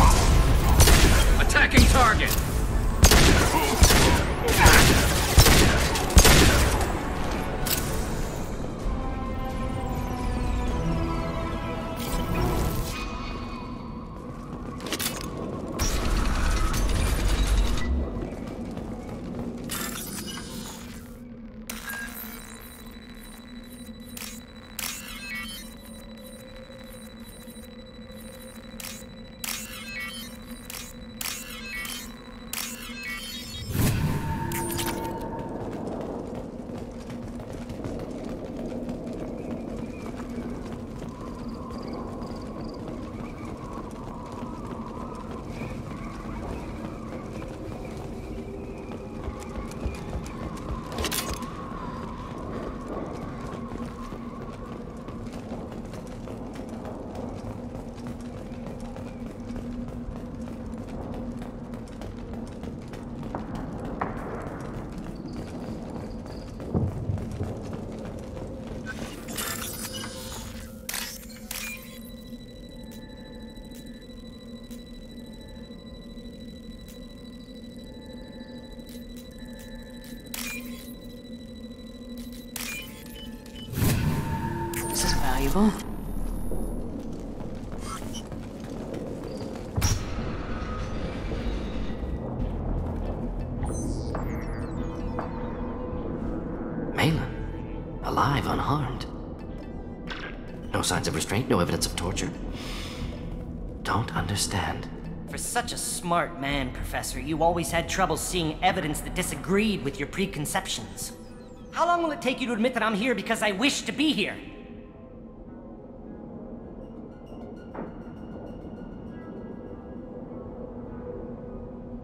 Attacking target. rifle. Malin, alive, unharmed. No signs of restraint, no evidence of torture. Don't understand. For such a smart man, Professor, you always had trouble seeing evidence that disagreed with your preconceptions. How long will it take you to admit that I'm here because I wish to be here?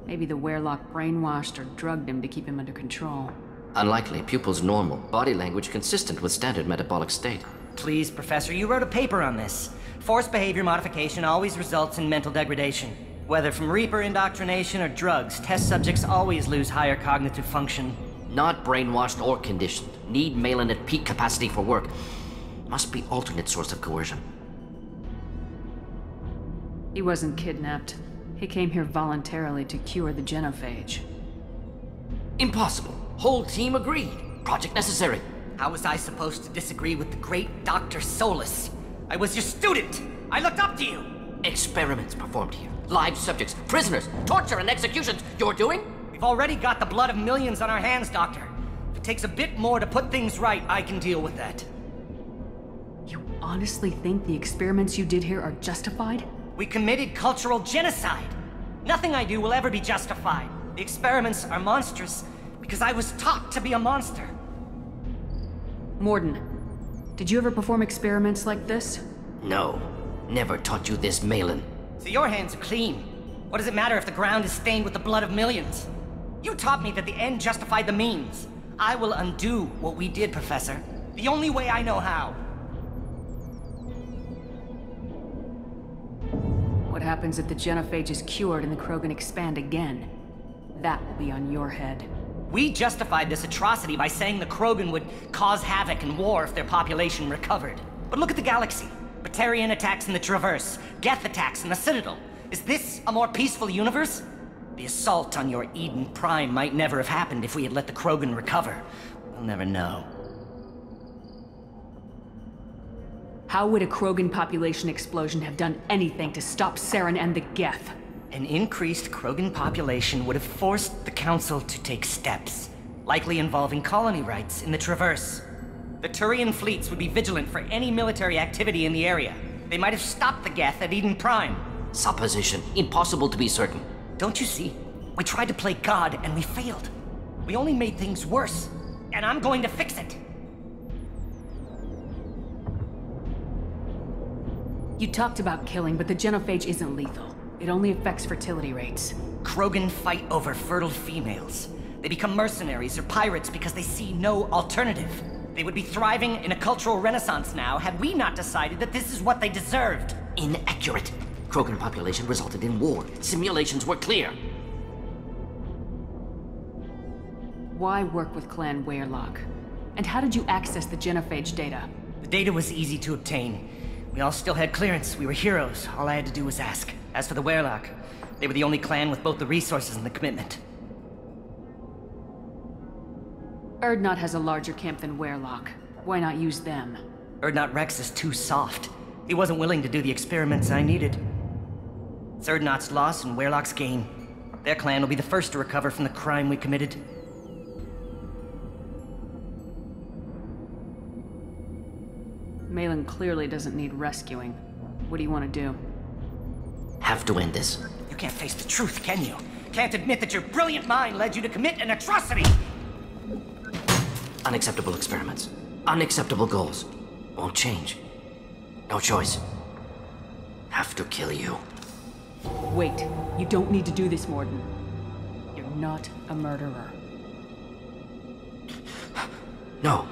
Maybe the Werelock brainwashed or drugged him to keep him under control. Unlikely. Pupil's normal. Body language consistent with standard metabolic state. Please, Professor, you wrote a paper on this. Forced behavior modification always results in mental degradation. Whether from Reaper indoctrination or drugs, test subjects always lose higher cognitive function. Not brainwashed or conditioned. Need Malin at peak capacity for work. Must be alternate source of coercion. He wasn't kidnapped. He came here voluntarily to cure the genophage. Impossible. Whole team agreed. Project necessary. How was I supposed to disagree with the great Dr. Solus? I was your student! I looked up to you! Experiments performed here. Live subjects, prisoners, torture and executions. You're doing? We've already got the blood of millions on our hands, Doctor. If it takes a bit more to put things right, I can deal with that. You honestly think the experiments you did here are justified? We committed cultural genocide. Nothing I do will ever be justified. The experiments are monstrous because I was taught to be a monster. Morden, did you ever perform experiments like this? No. Never taught you this, Malin. So your hands are clean. What does it matter if the ground is stained with the blood of millions? You taught me that the end justified the means. I will undo what we did, Professor. The only way I know how. What happens if the genophage is cured and the Krogan expand again? That will be on your head. We justified this atrocity by saying the Krogan would cause havoc and war if their population recovered. But look at the galaxy. Batarian attacks in the Traverse, Geth attacks in the Citadel. Is this a more peaceful universe? The assault on your Eden Prime might never have happened if we had let the Krogan recover. We'll never know. How would a Krogan population explosion have done anything to stop Saren and the Geth? An increased Krogan population would have forced the Council to take steps, likely involving colony rights in the Traverse. The Turian fleets would be vigilant for any military activity in the area. They might have stopped the Geth at Eden Prime. Supposition. Impossible to be certain. Don't you see? We tried to play God and we failed. We only made things worse. And I'm going to fix it. You talked about killing, but the genophage isn't lethal. It only affects fertility rates. Krogan fight over fertile females. They become mercenaries or pirates because they see no alternative. They would be thriving in a cultural renaissance now had we not decided that this is what they deserved. Inaccurate. Krogan population resulted in war. Simulations were clear. Why work with Clan Werelock? And how did you access the genophage data? The data was easy to obtain. We all still had clearance. We were heroes. All I had to do was ask. As for the Werelock, they were the only clan with both the resources and the commitment. Urdnot has a larger camp than Werelock. Why not use them? Urdnot Rex is too soft. He wasn't willing to do the experiments I needed. It's Urdnot's loss and Werelock's gain. Their clan will be the first to recover from the crime we committed. Malin clearly doesn't need rescuing. What do you want to do? Have to end this. You can't face the truth, can you? Can't admit that your brilliant mind led you to commit an atrocity! Unacceptable experiments. Unacceptable goals. Won't change. No choice. Have to kill you. Wait. You don't need to do this, Morden. You're not a murderer. No.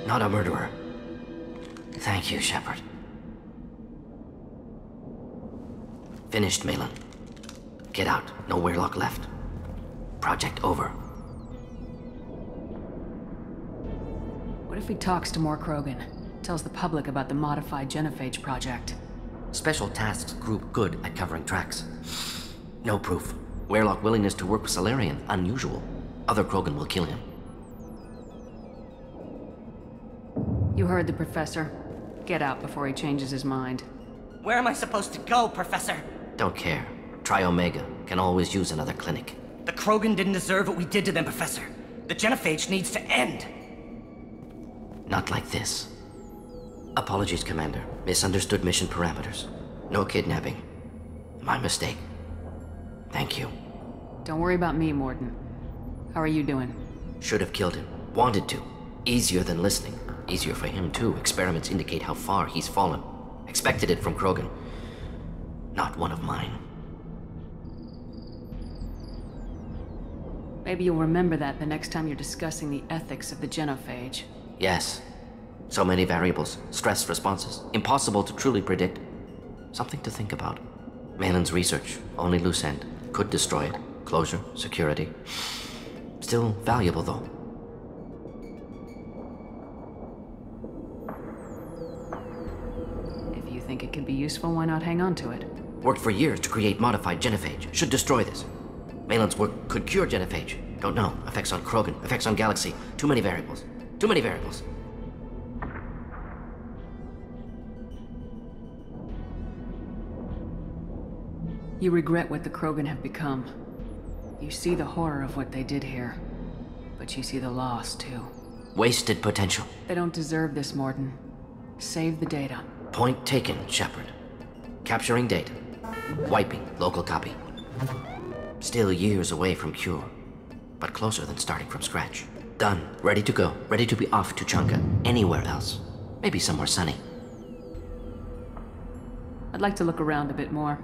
Not a murderer. Thank you, Shepard. Finished, Malin. Get out. No Werelock left. Project over. What if he talks to more Krogan? Tells the public about the modified genophage project? Special Tasks Group good at covering tracks. No proof. Werelock willingness to work with Salarian, unusual. Other Krogan will kill him. You heard the Professor. Get out before he changes his mind. Where am I supposed to go, Professor? Don't care. Try Omega. Can always use another clinic. The Krogan didn't deserve what we did to them, Professor. The genophage needs to end. Not like this. Apologies, Commander. Misunderstood mission parameters. No kidnapping. My mistake. Thank you. Don't worry about me, Mordin. How are you doing? Should have killed him. Wanted to. Easier than listening. Easier for him, too. Experiments indicate how far he's fallen. Expected it from Krogan. Not one of mine. Maybe you'll remember that the next time you're discussing the ethics of the genophage. Yes. So many variables. Stress responses. Impossible to truly predict. Something to think about. Malin's research. Only loose end. Could destroy it. Closure. Security. Still valuable, though. If you think it could be useful, why not hang on to it? Worked for years to create modified genophage. Should destroy this. Malin's work could cure genophage. Don't know. Effects on Krogan. Effects on Galaxy. Too many variables. Too many variables. You regret what the Krogan have become. You see the horror of what they did here. But you see the loss, too. Wasted potential. They don't deserve this, Mordin. Save the data. Point taken, Shepard. Capturing data. Wiping local copy. Still years away from cure. But closer than starting from scratch. Done. Ready to go. Ready to be off to Chunga. Anywhere else. Maybe somewhere sunny. I'd like to look around a bit more.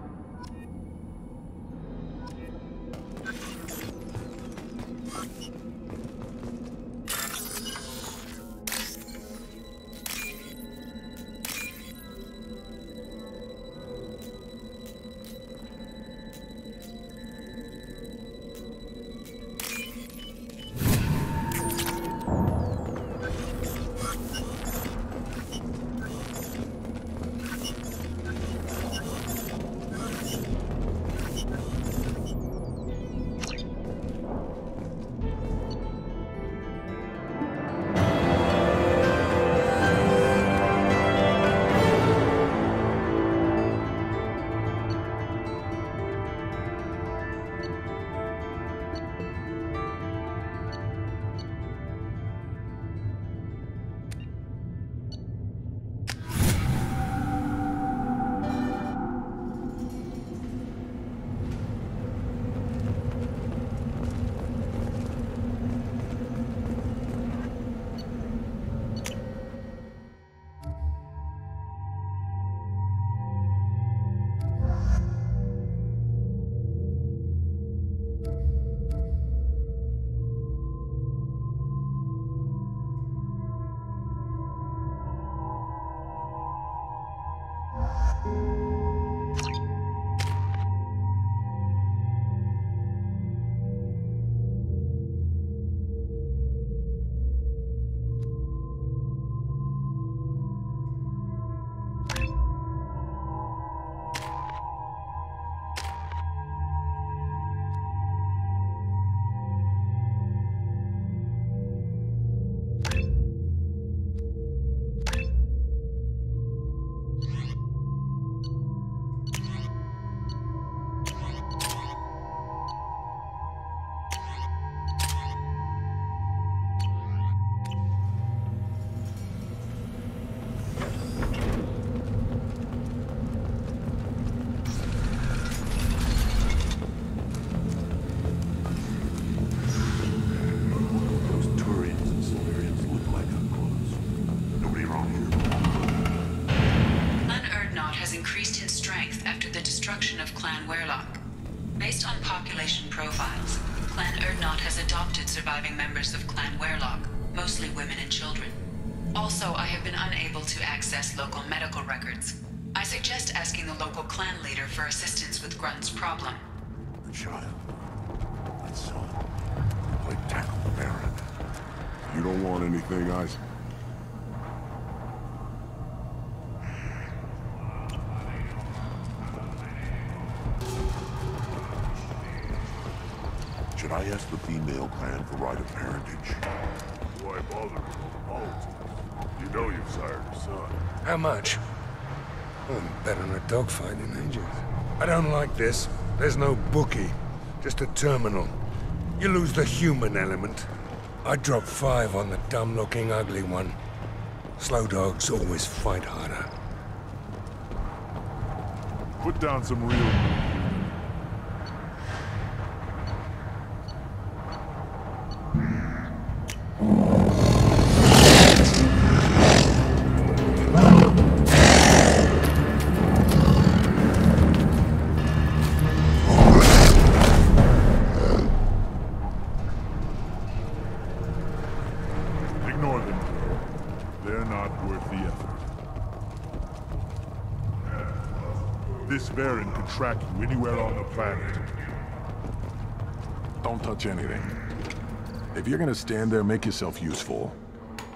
Based on population profiles, Clan Erdnot has adopted surviving members of Clan Werlock, mostly women and children. Also, I have been unable to access local medical records. I suggest asking the local clan leader for assistance with Grunt's problem. The child. My son. Play tackle the Baron. You don't want anything, Isaac? Should I ask the female clan for right of parentage? Why bother? Oh. You know you've sired your son. How much? I'm better than a dogfight in ages. I don't like this. There's no bookie. Just a terminal. You lose the human element. I drop 5 on the dumb-looking ugly one. Slow dogs always fight harder. Put down some real... Ignore them. They're not worth the effort. This Baron could track you anywhere on the planet. Don't touch anything. If you're gonna stand there, make yourself useful.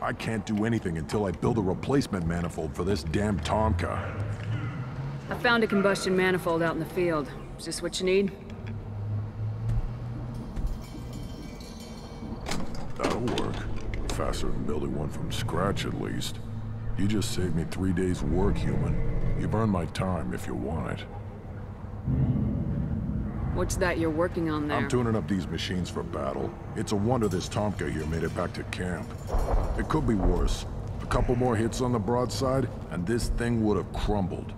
I can't do anything until I build a replacement manifold for this damn Tonka. I found a combustion manifold out in the field. Is this what you need? That'll work. Faster than building one from scratch, at least. You just saved me 3 days' work, human. You've earned my time if you want it. What's that you're working on there? I'm tuning up these machines for battle. It's a wonder this Tonka here made it back to camp. It could be worse. A couple more hits on the broadside, and this thing would have crumbled.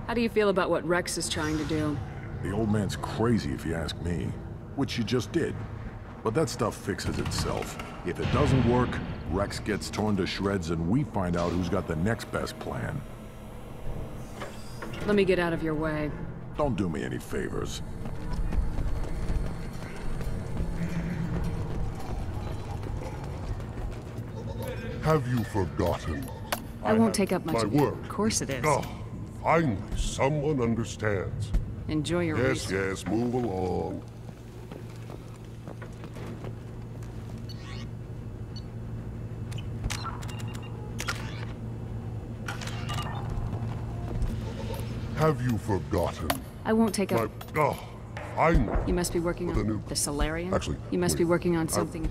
How do you feel about what Rex is trying to do? The old man's crazy if you ask me. Which you just did. But that stuff fixes itself. If it doesn't work, Rex gets torn to shreds and we find out who's got the next best plan. Let me get out of your way. Don't do me any favors. Have you forgotten? I won't take up much my of work. Of course it is. Oh, finally, someone understands. Enjoy your Yes, research. yes, move along. Have you forgotten? I won't take up... Oh, finally. You must be working on the Solarian? Actually, you must be working on something...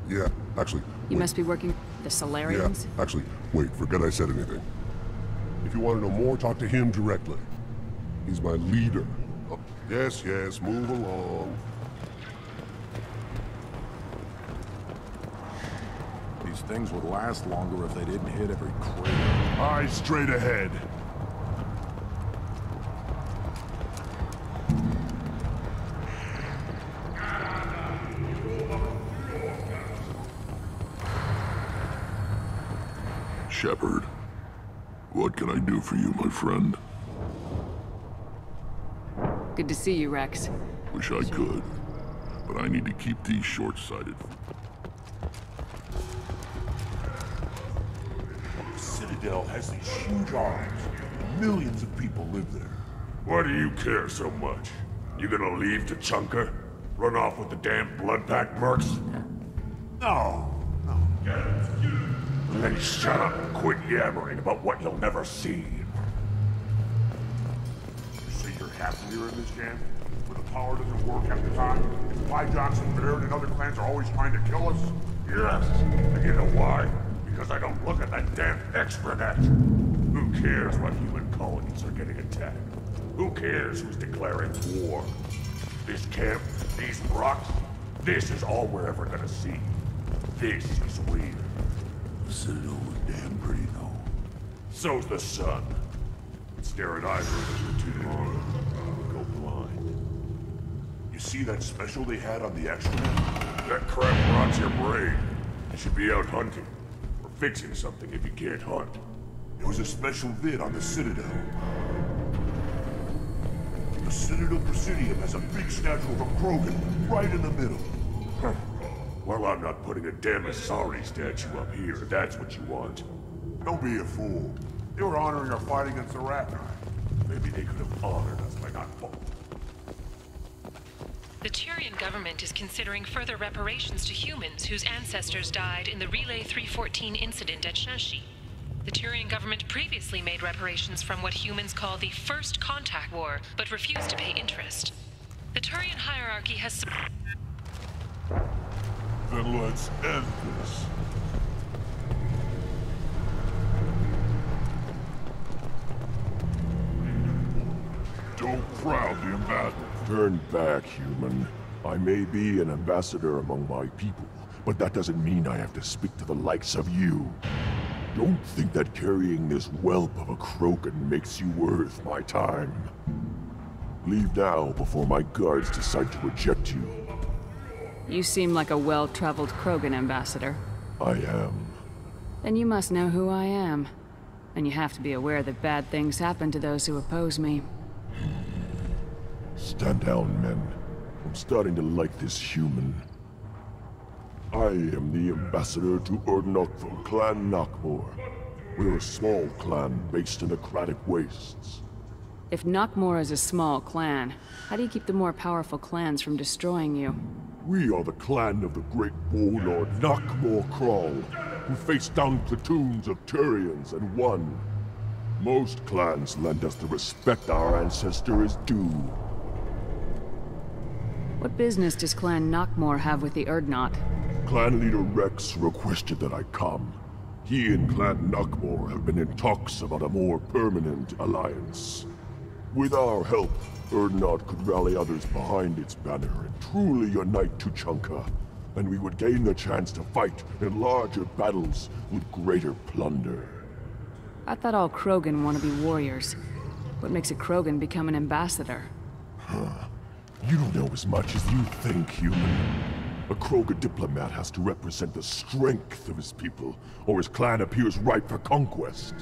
Yeah, actually... You must be working... The Solarians? Yeah, actually, wait, forget I said anything. If you want to know more, talk to him directly. He's my leader. Oh, yes, yes, move along. These things would last longer if they didn't hit every crater. Eyes straight ahead. Shepard, what can I do for you, my friend? Good to see you, Rex. Wish I could, but I need to keep these short-sighted. The Citadel has these huge arms. Millions of people live there. Why do you care so much? You gonna leave Tachanka? Run off with the damn blood-packed mercs? No. Then shut up and quit yammering about what you'll never see. You say you're happier in this camp? Where the power doesn't work half the time? And Pyjocks and Baron and other clans are always trying to kill us? Yes, and you know why? Because I don't look at that damn extranet. Who cares what human colonies are getting attacked? Who cares who's declaring war? This camp, these rocks, this is all we're ever gonna see. This is weird. The Citadel was damn pretty, though. So's the sun. Stare at either of them for too long. Go blind. You see that special they had on the extranet? That crap rots your brain. You should be out hunting. Or fixing something if you can't hunt. It was a special vid on the Citadel. The Citadel Presidium has a big statue of a Krogan right in the middle. Huh. Well, I'm not putting a damn Asari statue up here, if that's what you want. Don't be a fool. They were honoring our fight against the Ragnar. Maybe they could have honored us by not... The Turian government is considering further reparations to humans whose ancestors died in the Relay 314 incident at Shashi. The Turian government previously made reparations from what humans call the First Contact War, but refused to pay interest. The Turian hierarchy has... Then let's end this. Don't crowd the ambassador. Turn back, human. I may be an ambassador among my people, but that doesn't mean I have to speak to the likes of you. Don't think that carrying this whelp of a Krogan makes you worth my time. Leave now before my guards decide to eject you. You seem like a well-traveled Krogan ambassador. I am. Then you must know who I am. And you have to be aware that bad things happen to those who oppose me. Stand down, men. I'm starting to like this human. I am the ambassador to Urdnot from Clan Knockmore. We're a small clan based in the Kratic Wastes. If Knockmore is a small clan, how do you keep the more powerful clans from destroying you? We are the clan of the great warlord Knockmore Crawl, who faced down platoons of Turians and won. Most clans lend us the respect our ancestor is due. What business does Clan Knockmore have with the Urdnot? Clan leader Rex requested that I come. He and Clan Knockmore have been in talks about a more permanent alliance. With our help, Urdnot could rally others behind its banner and truly unite Tuchanka, and we would gain the chance to fight in larger battles with greater plunder. I thought all Krogan want to be warriors. What makes a Krogan become an ambassador? You don't know as much as you think, human. A Krogan diplomat has to represent the strength of his people, or his clan appears ripe for conquest.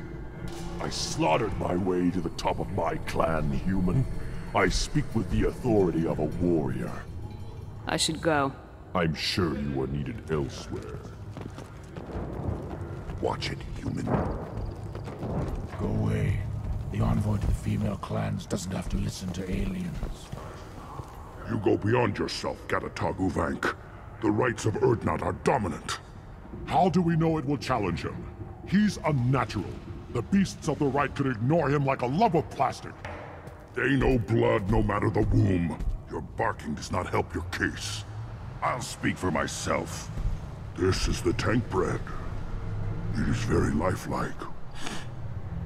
I slaughtered my way to the top of my clan, human. I speak with the authority of a warrior. I should go. I'm sure you are needed elsewhere. Watch it, human. Go away. The envoy to the female clans doesn't have to listen to aliens. You go beyond yourself, Gatatog Uvank. The rights of Urdnot are dominant. How do we know it will challenge him? He's unnatural. The beasts of the right could ignore him like a lump of plastic. They know blood no matter the womb. Your barking does not help your case. I'll speak for myself. This is the tank bread. It is very lifelike.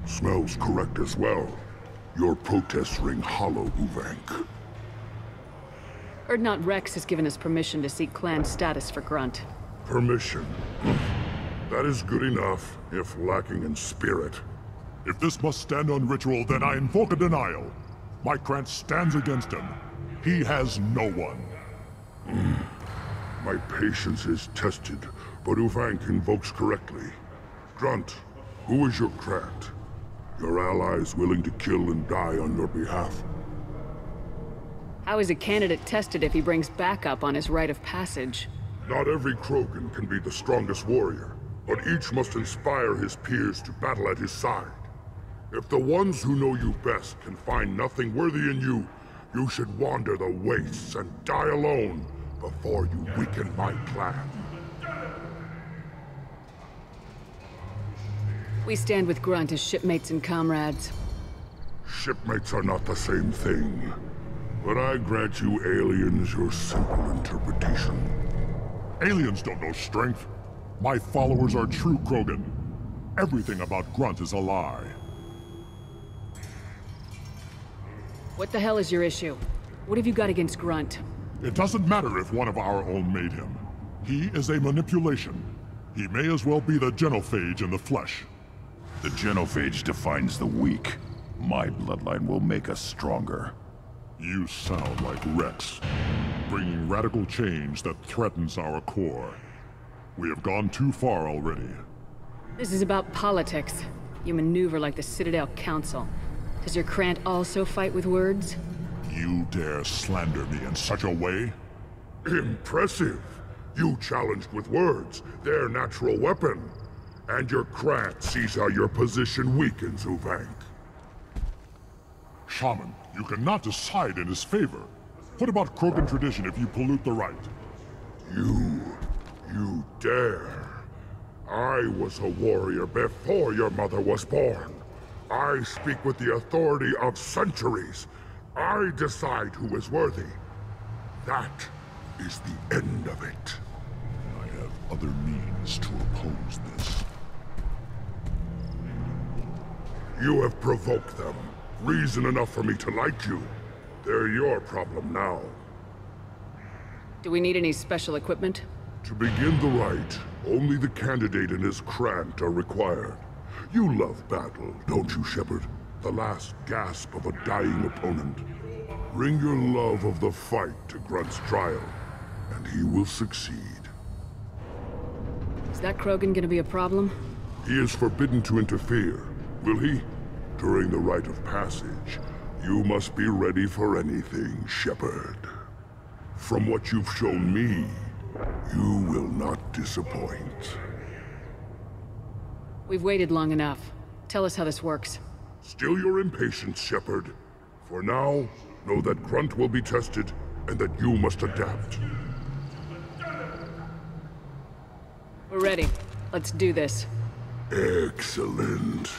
Smells correct as well. Your protests ring hollow, Uvank. Urdnot Rex has given us permission to seek clan status for Grunt. Permission? That is good enough, if lacking in spirit. If this must stand on ritual, then I invoke a denial. My clan stands against him. He has no one. My patience is tested, but Uvank invokes correctly. Grunt, who is your Krant? Your allies willing to kill and die on your behalf. How is a candidate tested if he brings backup on his rite of passage? Not every Krogan can be the strongest warrior, but each must inspire his peers to battle at his side. If the ones who know you best can find nothing worthy in you, you should wander the wastes and die alone before you weaken my clan. We stand with Grunt as shipmates and comrades. Shipmates are not the same thing. But I grant you aliens your simple interpretation. Aliens don't know strength. My followers are true Krogan. Everything about Grunt is a lie. What the hell is your issue? What have you got against Grunt? It doesn't matter if one of our own made him. He is a manipulation. He may as well be the genophage in the flesh. The genophage defines the weak. My bloodline will make us stronger. You sound like Rex, bringing radical change that threatens our core. We have gone too far already. This is about politics. You maneuver like the Citadel Council. Does your Krant also fight with words? You dare slander me in such a way? Impressive! You challenged with words, their natural weapon. And your Krant sees how your position weakens, Uvank. Shaman, you cannot decide in his favor. What about Krogan tradition if you pollute the rite? You dare. I was a warrior before your mother was born. I speak with the authority of centuries. I decide who is worthy. That is the end of it. other means to oppose this. You have provoked them. Reason enough for me to like you. They're your problem now. Do we need any special equipment? To begin the rite, only the candidate and his Krant are required. You love battle, don't you, Shepard? The last gasp of a dying opponent. Bring your love of the fight to Grunt's trial, and he will succeed. Is that Krogan gonna be a problem? He is forbidden to interfere, will he? During the rite of passage, you must be ready for anything, Shepard. From what you've shown me, you will not disappoint. We've waited long enough. Tell us how this works. Still your impatience, Shepard. For now, know that Grunt will be tested, and that you must adapt. We're ready. Let's do this. Excellent.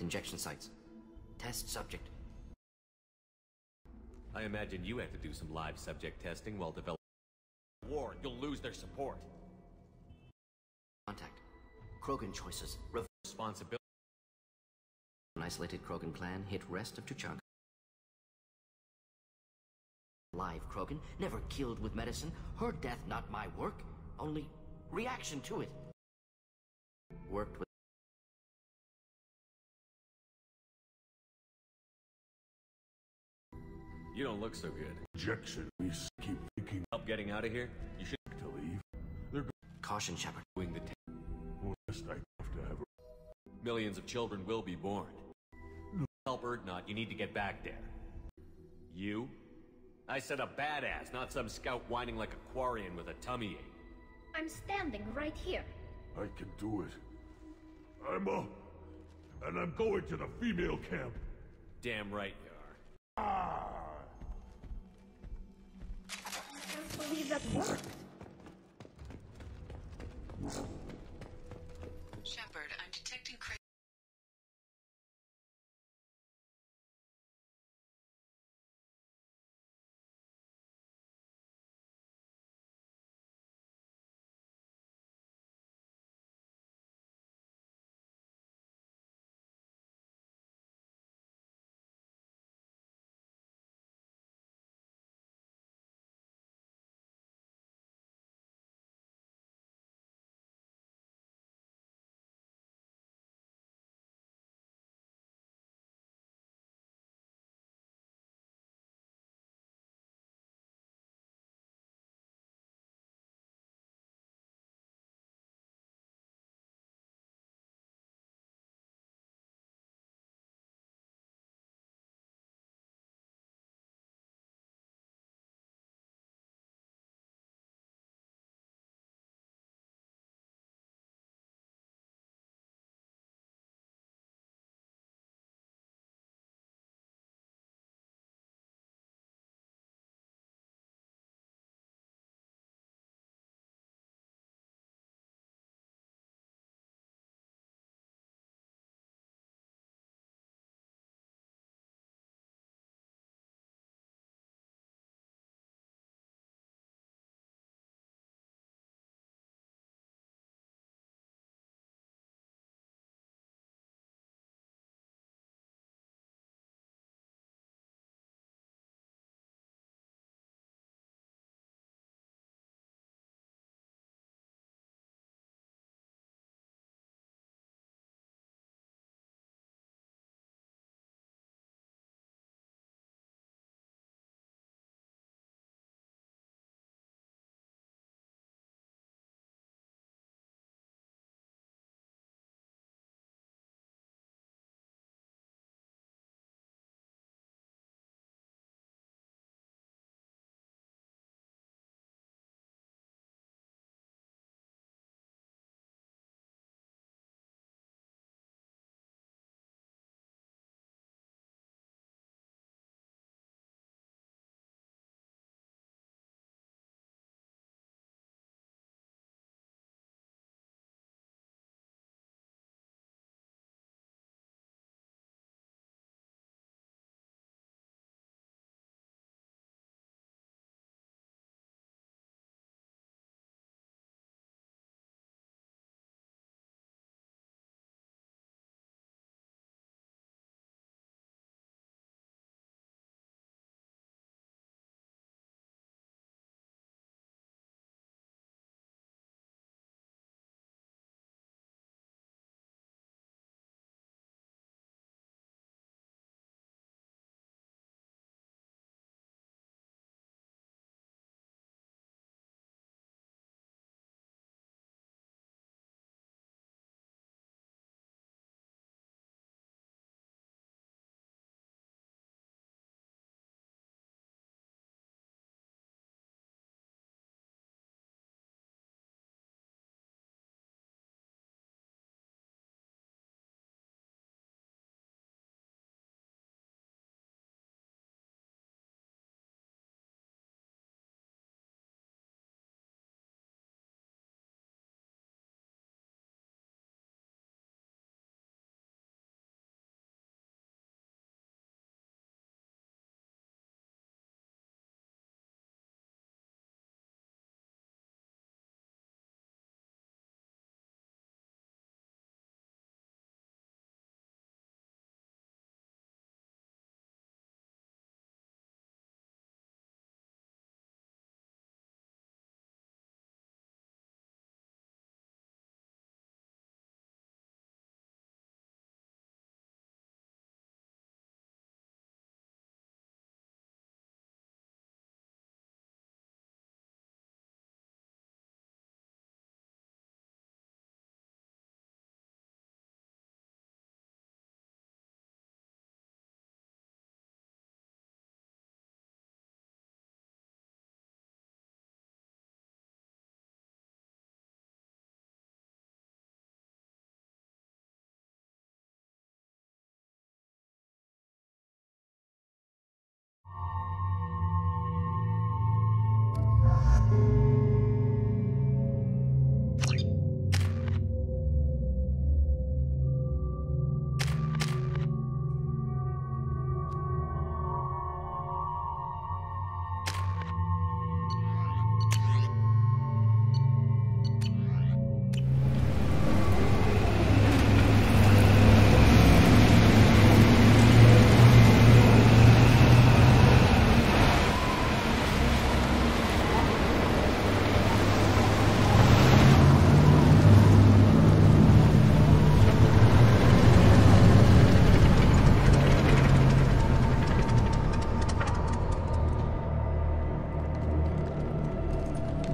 injection sites. Test subject. I imagine you had to do some live subject testing while developing war. You'll lose their support. Contact. Krogan choices. Responsibility. An isolated Krogan clan hit rest of Tuchanka. Live Krogan, never killed with medicine. Her death not my work, only reaction to it. Worked with You don't look so good. Injection. We keep thinking. Help getting out of here? You should To leave. They're caution, Shepard. doing the West, I have to have Millions of children will be born. Help Erdnot, you need to get back there. You? I said a badass, not some scout whining like a Quarian with a tummy ache. I'm standing right here. I can do it. I'm and I'm going to the female camp. Damn right you are. Ah! I can't believe that worked. Shepard, I'm detecting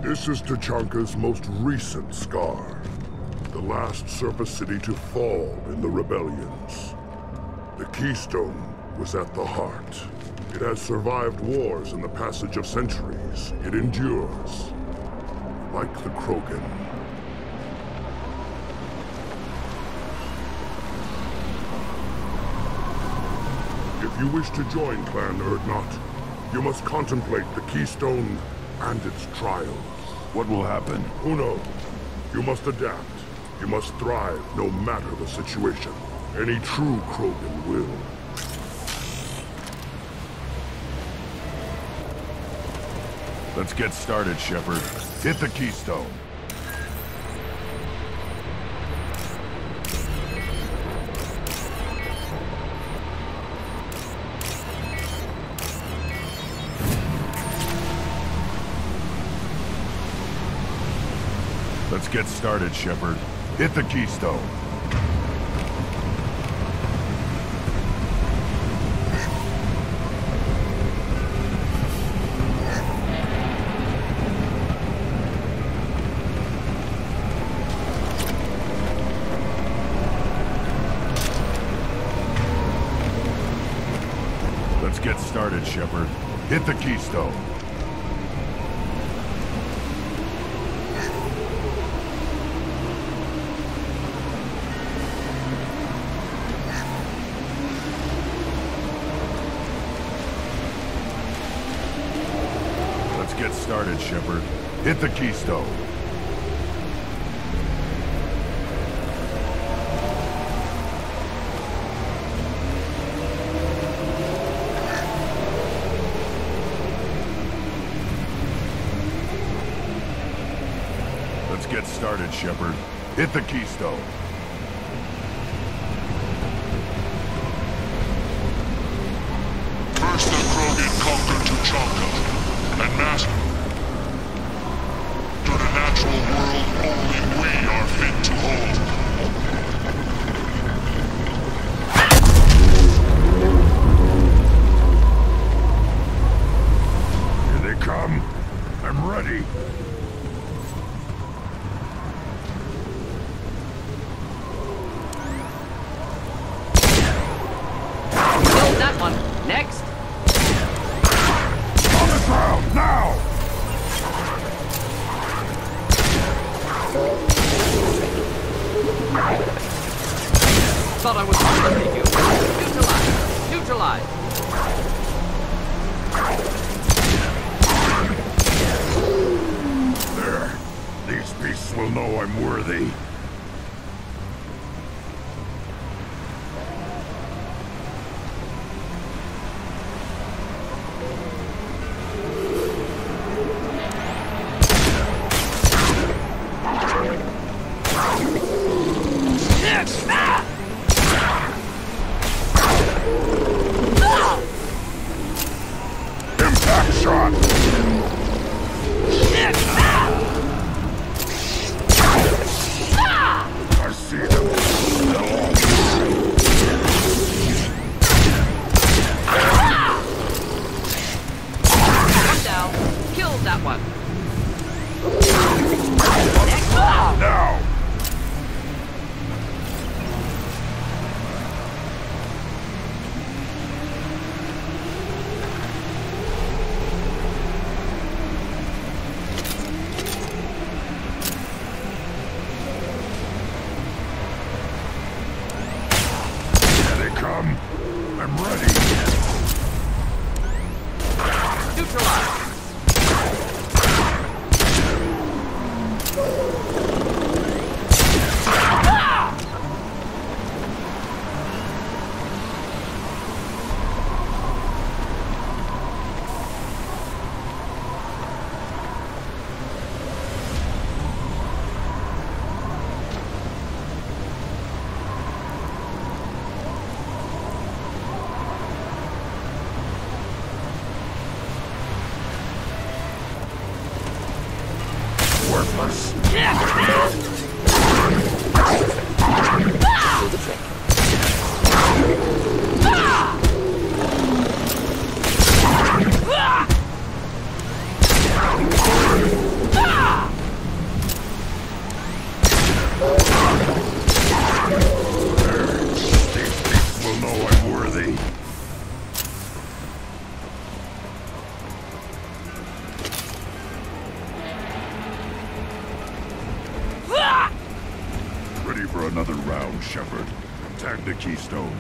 This is Tachanka's most recent scar. The last surface city to fall in the rebellions. The Keystone was at the heart. It has survived wars and the passage of centuries. It endures. Like the Krogan. If you wish to join Clan Urdnot, you must contemplate the Keystone and its trials. What will happen? Who knows? You must adapt. You must thrive no matter the situation. Any true Krogan will. Let's get started, Shepard. Hit the Keystone. Let's get started, Shepard. Hit the Keystone. Let's get started, Shepard. Hit the Keystone. Get started, Shepard. Hit the Keystone. Let's get started, Shepard. Hit the Keystone. First the Krogan conquered Tachanka and master. To the natural world, only we are fit to hold. Here they come. I'm ready. Killed that one. Next. On the ground, now! Thought I was harming you. Neutralize. Neutralize. There. These beasts will know I'm worthy. Impact shot! I see them. One down. Killed that one. Now! Come. I'm ready. Neutralize. Crawlers! Do the trick. These beasts will know I'm worthy. Ready for another round, Shepard. Tag the keystone.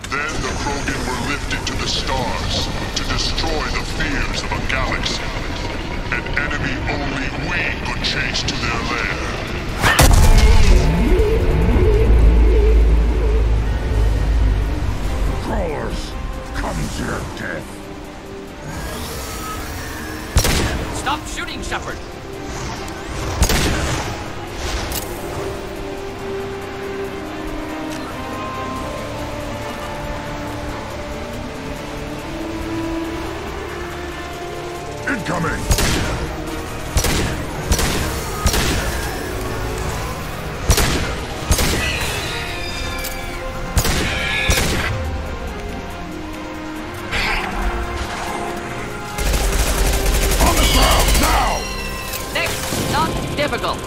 Then the Krogan were lifted to the stars to destroy the fears of a galaxy. An enemy only we could chase to their lair. Crawlers, come to your death. Stop shooting, Shepard! Incoming! On the ground, now! Next, not difficult.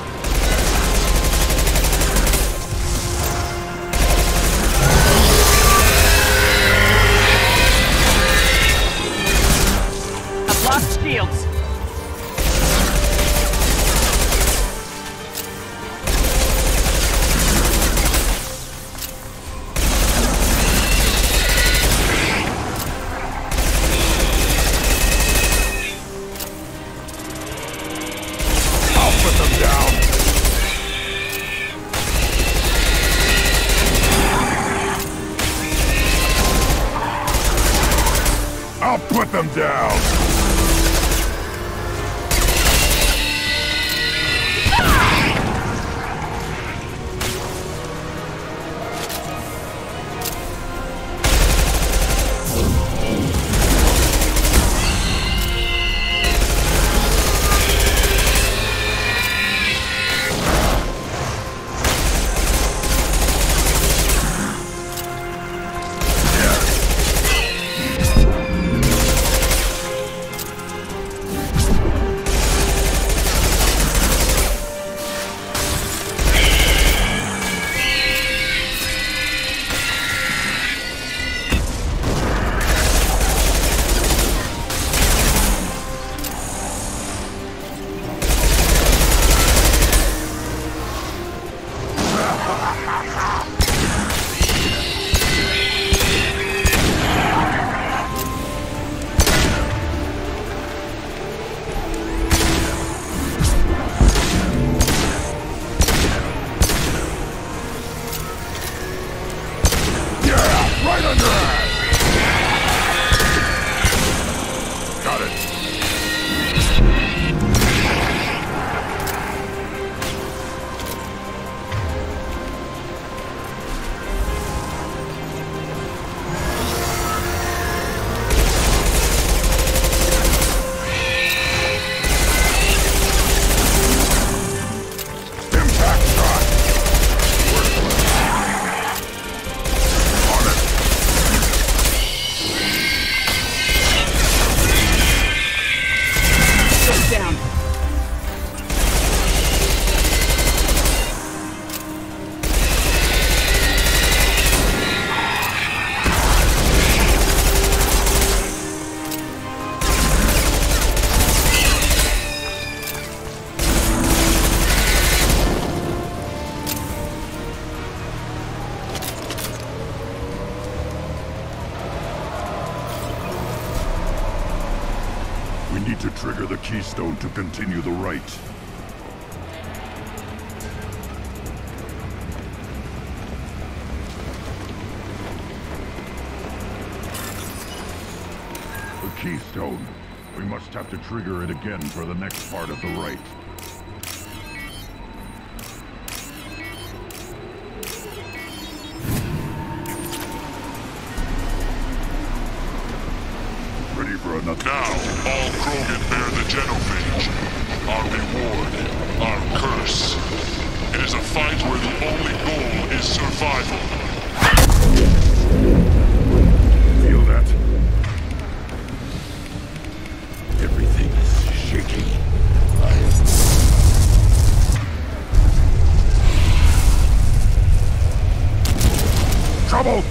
I've lost shields. I'll put them down! I'll put them down! Right under ass! Got it. Impact shot! Worthless. On it. Go down. We need to trigger the keystone to continue the right. The keystone. We must have to trigger it again for the next part of the right. Ready for another... Now, all Krogan bear the genophage. our reward, our curse. It is a fight where the only goal is survival. Feel that? Everything is shaking. Trouble!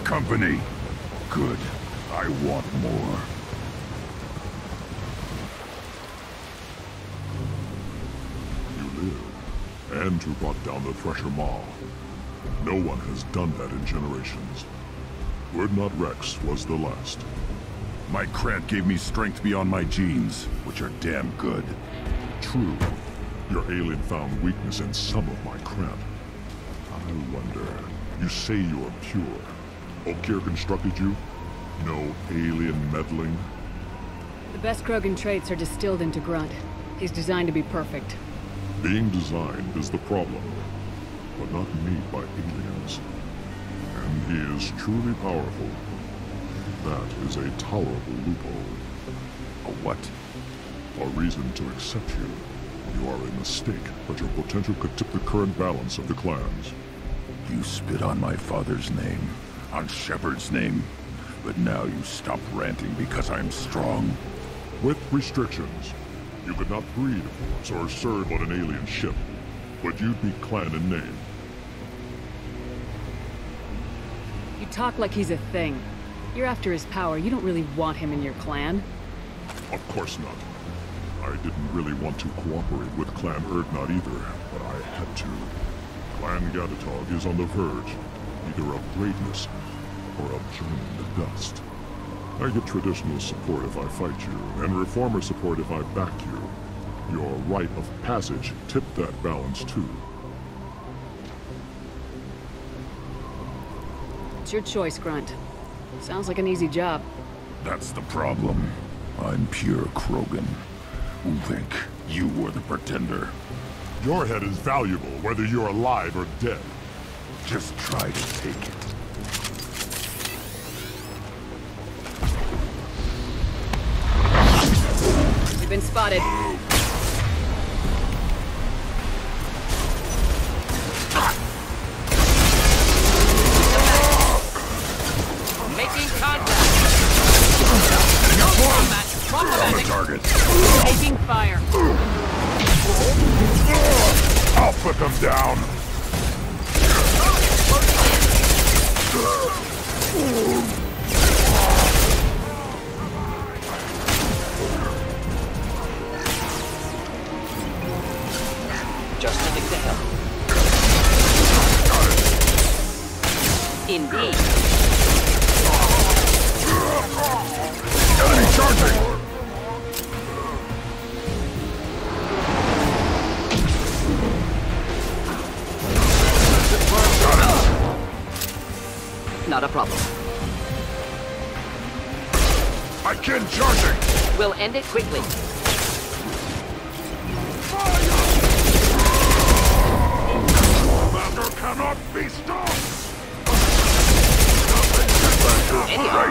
Company. Good. I want more. You live, and you brought down the Thresher Maw. No one has done that in generations. Urdnot Rex was the last. My Krant gave me strength beyond my genes, which are damn good. True. Your alien found weakness in some of my Krant. I wonder, you say you're pure. Okeer constructed you? No alien meddling? The best Krogan traits are distilled into Grunt. He's designed to be perfect. Being designed is the problem, but not made by aliens. And he is truly powerful. That is a tolerable loophole. A what? A reason to accept you. You are a mistake, but your potential could tip the current balance of the clans. You spit on my father's name. On Shepard's name, but now you stop ranting because I'm strong. With restrictions. You could not breed, of course, or serve on an alien ship, but you'd be clan in name. You talk like he's a thing. You're after his power. You don't really want him in your clan. Of course not. I didn't really want to cooperate with Clan Urdnot either, but I had to. Clan Gatatog is on the verge, either of greatness or of joining the dust. I get traditional support if I fight you, and reformer support if I back you. Your rite of passage tipped that balance too. It's your choice, Grunt. Sounds like an easy job. That's the problem. I'm pure Krogan. Who think you were the pretender? Your head is valuable, whether you're alive or dead. Just try to take it. You've been spotted. Making contact. On the target. Taking fire. I'll put them down. Just nothing to help. Indeed. Enemy charging! Not a problem. I can charging! We'll end it quickly. Master cannot be stopped! Anyhow.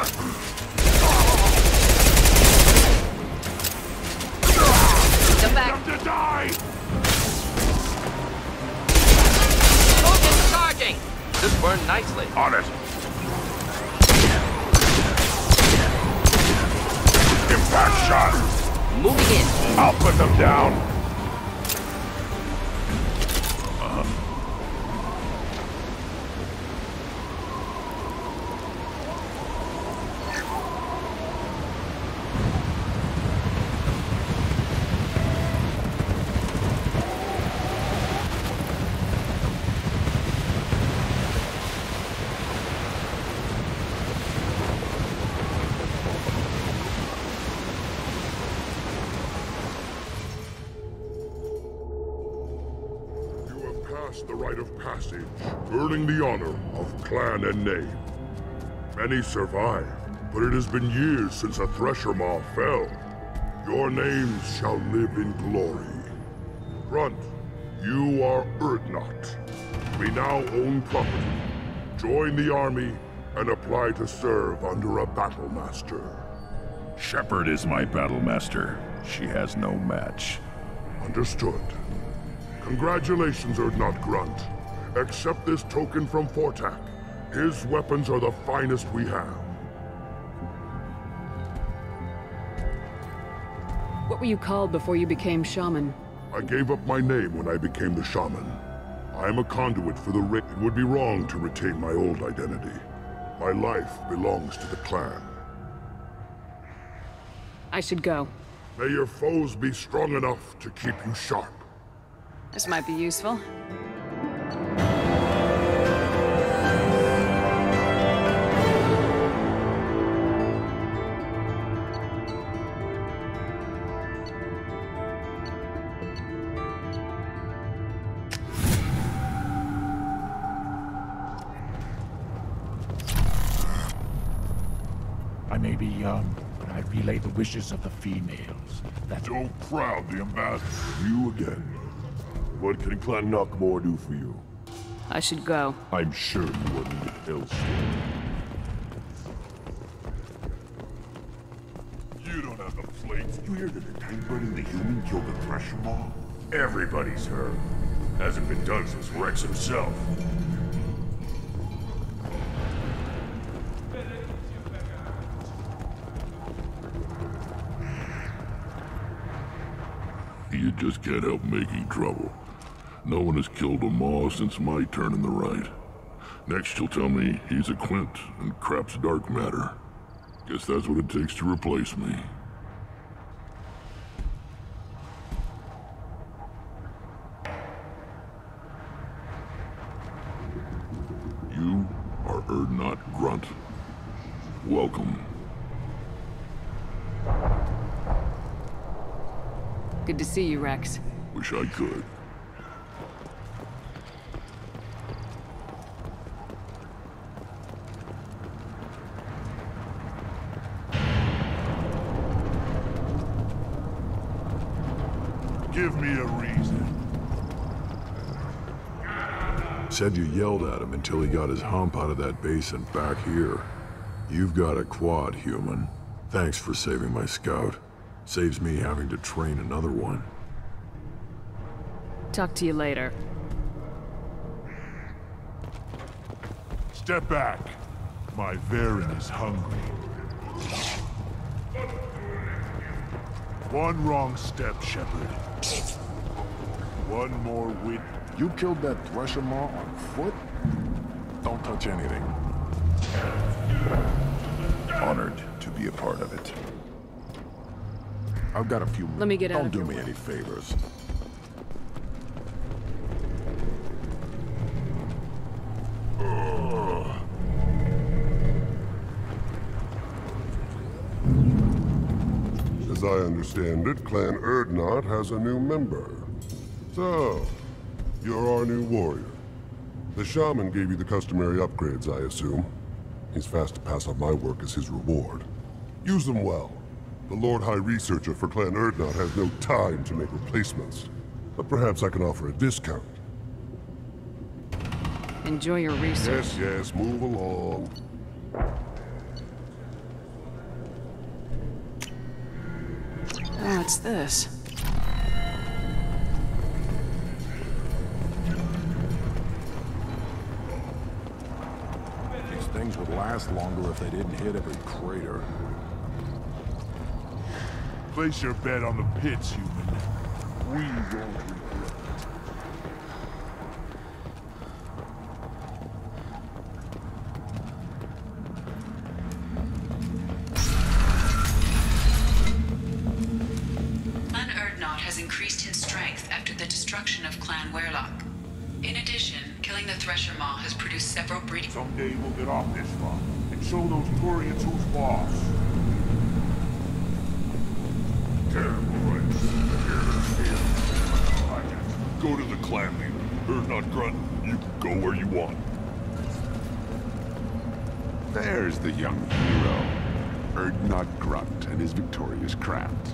Come back. To die! Focus charging! This burned nicely. On it! Impact shot! Moving in. I'll put them down! The rite of passage, earning the honor of clan and name. Many survive, but it has been years since a Thresher Maw fell. Your names shall live in glory. Grunt, you are Urdnot. We now own property. Join the army and apply to serve under a battle master. Shepard is my battle master. She has no match. Understood. Congratulations, Urdnot Grunt. Accept this token from Fortak. His weapons are the finest we have. What were you called before you became shaman? I gave up my name when I became the shaman. I am a conduit for the It would be wrong to retain my old identity. My life belongs to the clan. I should go. May your foes be strong enough to keep you sharp. This might be useful. I may be young, but I relay the wishes of the females. That's so proud, the ambassador. You again. What can Clan Knockmore do for you? I should go. I'm sure you are needed elsewhere. You don't have the plates. You hear that the tank burning the human killed the Thresher Maw? Everybody's heard. Hasn't been done since Rex himself. You just can't help making trouble. No one has killed a Maw since my turn in the right. Next you'll tell me he's a Quint and crap's dark matter. Guess that's what it takes to replace me. You are Urdnot Grunt. Welcome. Good to see you, Rex. Wish I could. Give me a reason. Said you yelled at him until he got his hump out of that basin back here. You've got a quad, human. Thanks for saving my scout. Saves me having to train another one. Talk to you later. Step back. My Varen is hungry. One wrong step, Shepard. One more wit. You killed that Thresher Maw on foot? Don't touch anything. Honored to be a part of it. I've got a few... Let me get out Don't of your do me way. any favors. As I understand it, Clan Urdnot has a new member. So, you're our new warrior. The shaman gave you the customary upgrades, I assume. He's fast to pass on my work as his reward. Use them well. The Lord High Researcher for Clan Urdnot has no time to make replacements. But perhaps I can offer a discount. Enjoy your research. Yes, move along. Oh, what's this? These things would last longer if they didn't hit every crater. Place your bet on the pits, human. We won't regret it. Clan Urdnot has increased in strength after the destruction of Clan Werlock. In addition, killing the Thresher Maw has produced several breeding... Someday we'll get off this rock and show those Turians who's boss. Go to the clan leader. Urdnot Grunt, you can go where you want. There's the young hero. Urdnot Grunt and his victorious craft.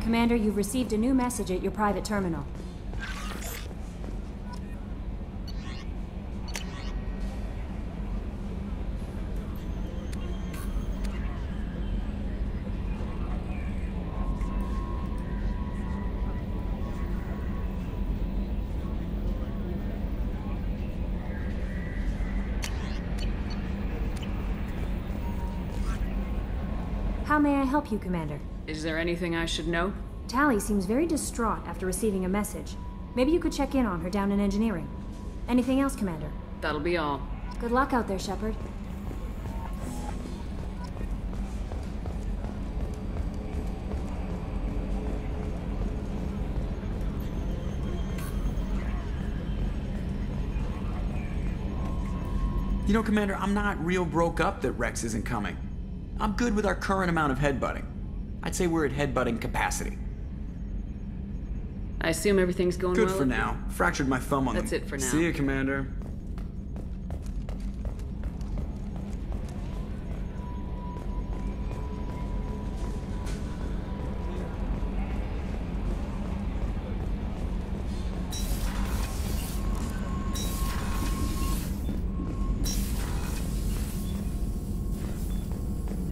Commander, you've received a new message at your private terminal. How may I help you, Commander? Is there anything I should know? Tally seems very distraught after receiving a message. Maybe you could check in on her down in engineering. Anything else, Commander? That'll be all. Good luck out there, Shepard. You know, Commander, I'm not real broke up that Rex isn't coming. I'm good with our current amount of headbutting. I'd say we're at headbutting capacity. I assume everything's going well? Good for now. Fractured my thumb on That's it for now. See you, Commander.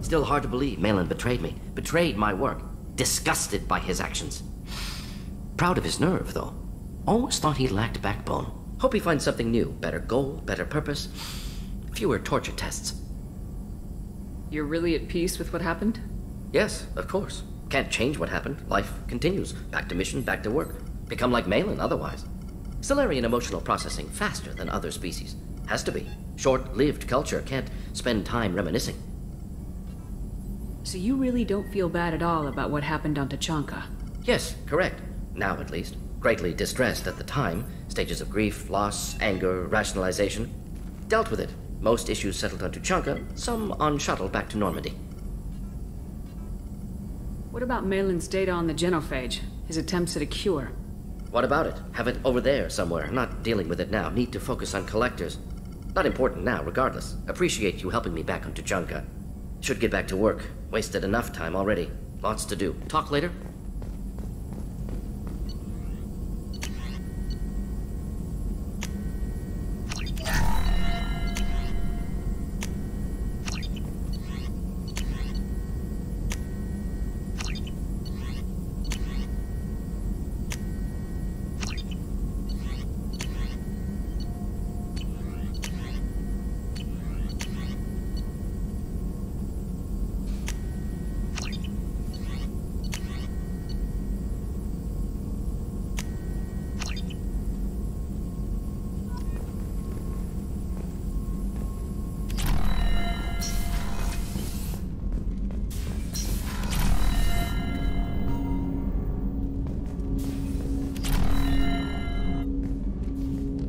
Still hard to believe Malin betrayed me, betrayed my work, disgusted by his actions. Proud of his nerve, though. Always thought he lacked backbone. Hope he finds something new, better goal, better purpose, fewer torture tests. You're really at peace with what happened? Yes, of course. Can't change what happened. Life continues. Back to mission, back to work. Become like Malin otherwise. Solarian emotional processing faster than other species. Has to be. Short-lived culture can't spend time reminiscing. So you really don't feel bad at all about what happened on Tachanka? Yes, correct. Now at least. Greatly distressed at the time. Stages of grief, loss, anger, rationalization. Dealt with it. Most issues settled on Tuchanka, some on shuttle back to Normandy. What about Malin's data on the genophage? His attempts at a cure? What about it? Have it over there somewhere. Not dealing with it now. Need to focus on collectors. Not important now, regardless. Appreciate you helping me back on Tuchanka. Should get back to work. Wasted enough time already. Lots to do. Talk later?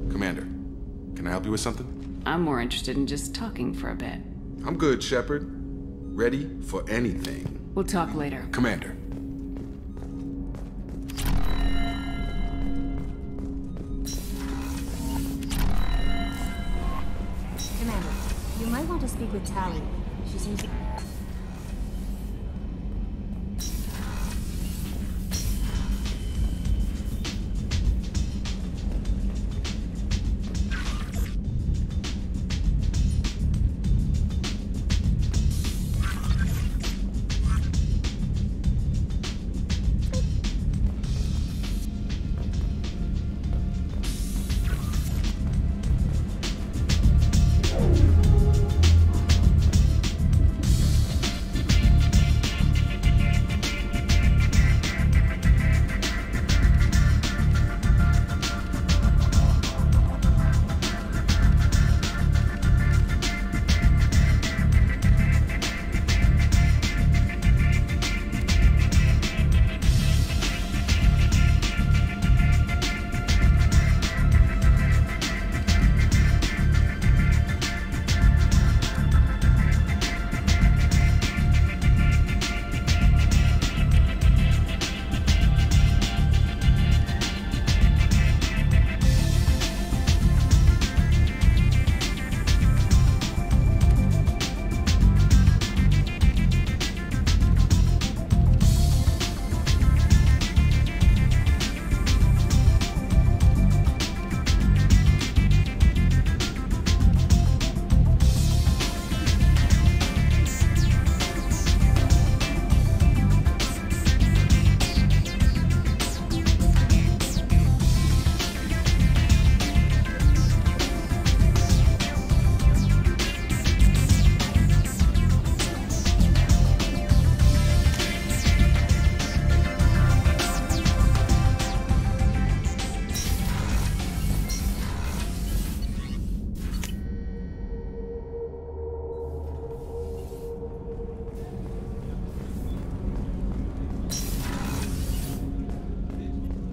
Commander, can I help you with something? I'm more interested in just talking for a bit. I'm good, Shepard. Ready for anything. We'll talk later. Commander. Commander, you might want to speak with Tally. She seems to...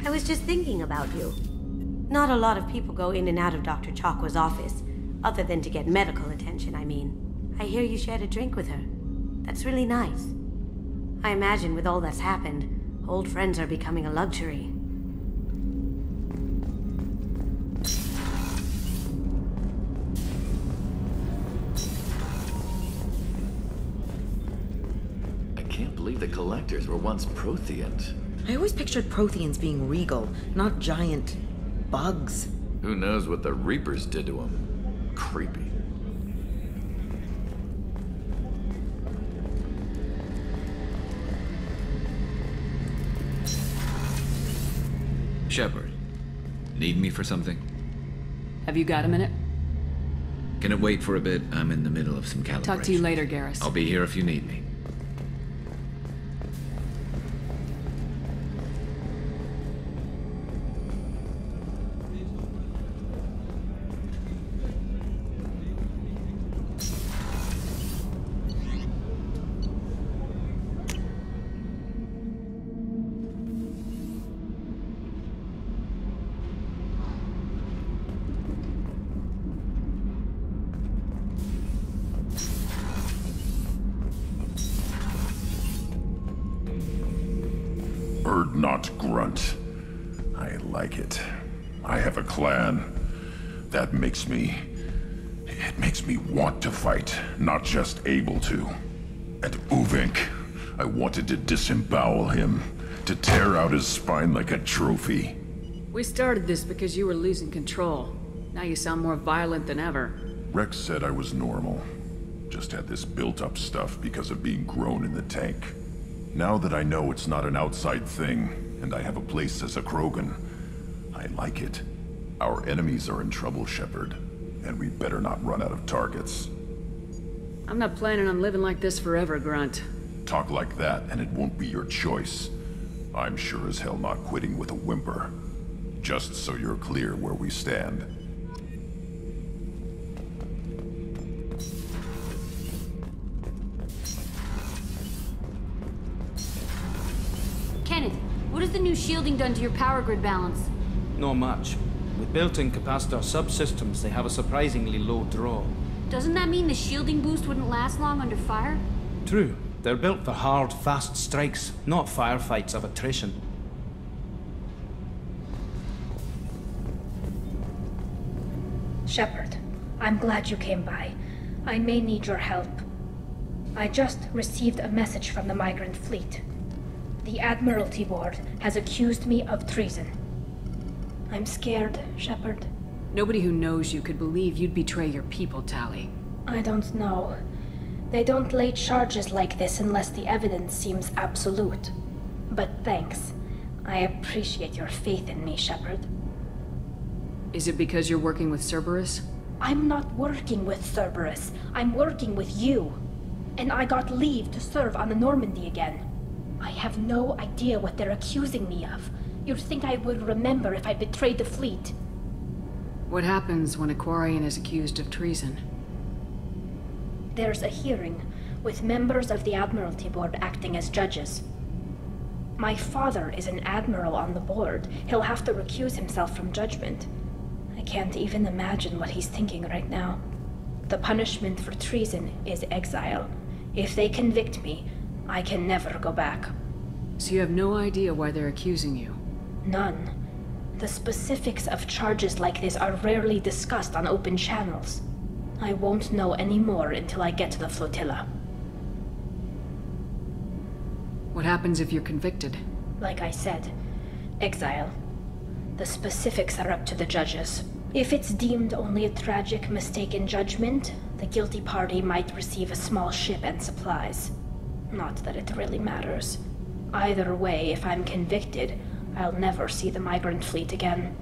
I was just thinking about you. Not a lot of people go in and out of Dr. Chakwa's office, other than to get medical attention, I mean. I hear you shared a drink with her. That's really nice. I imagine with all that's happened, old friends are becoming a luxury. I can't believe the collectors were once Protheans. I always pictured Protheans being regal, not giant bugs. Who knows what the Reapers did to them? Creepy. Shepard, need me for something? Have you got a minute? Can it wait for a bit? I'm in the middle of some calibration. Talk to you later, Garrus. I'll be here if you need me. Not grunt. I like it. I have a clan. That makes me... It makes me want to fight, not just able to. And Uvink, I wanted to disembowel him, to tear out his spine like a trophy. We started this because you were losing control. Now you sound more violent than ever. Rex said I was normal. Just had this built-up stuff because of being grown in the tank. Now that I know it's not an outside thing, and I have a place as a Krogan, I like it. Our enemies are in trouble, Shepard, and we better not run out of targets. I'm not planning on living like this forever, Grunt. Talk like that, and it won't be your choice. I'm sure as hell not quitting with a whimper. Just so you're clear where we stand. Kenneth, what has the new shielding done to your power grid balance? Not much. With built-in capacitor subsystems, they have a surprisingly low draw. Doesn't that mean the shielding boost wouldn't last long under fire? True. They're built for hard, fast strikes, not firefights of attrition. Shepard, I'm glad you came by. I may need your help. I just received a message from the migrant fleet. The Admiralty Board has accused me of treason. I'm scared, Shepard. Nobody who knows you could believe you'd betray your people, Tali. I don't know. They don't lay charges like this unless the evidence seems absolute. But thanks. I appreciate your faith in me, Shepard. Is it because you're working with Cerberus? I'm not working with Cerberus. I'm working with you. And I got leave to serve on the Normandy again. I have no idea what they're accusing me of. You'd think I would remember if I betrayed the fleet. What happens when a Quarian is accused of treason? There's a hearing, with members of the Admiralty Board acting as judges. My father is an admiral on the board. He'll have to recuse himself from judgment. I can't even imagine what he's thinking right now. The punishment for treason is exile. If they convict me, I can never go back. So you have no idea why they're accusing you? None. The specifics of charges like this are rarely discussed on open channels. I won't know any more until I get to the flotilla. What happens if you're convicted? Like I said, exile. The specifics are up to the judges. If it's deemed only a tragic mistake in judgment, the guilty party might receive a small ship and supplies. Not that it really matters. Either way, if I'm convicted, I'll never see the migrant fleet again.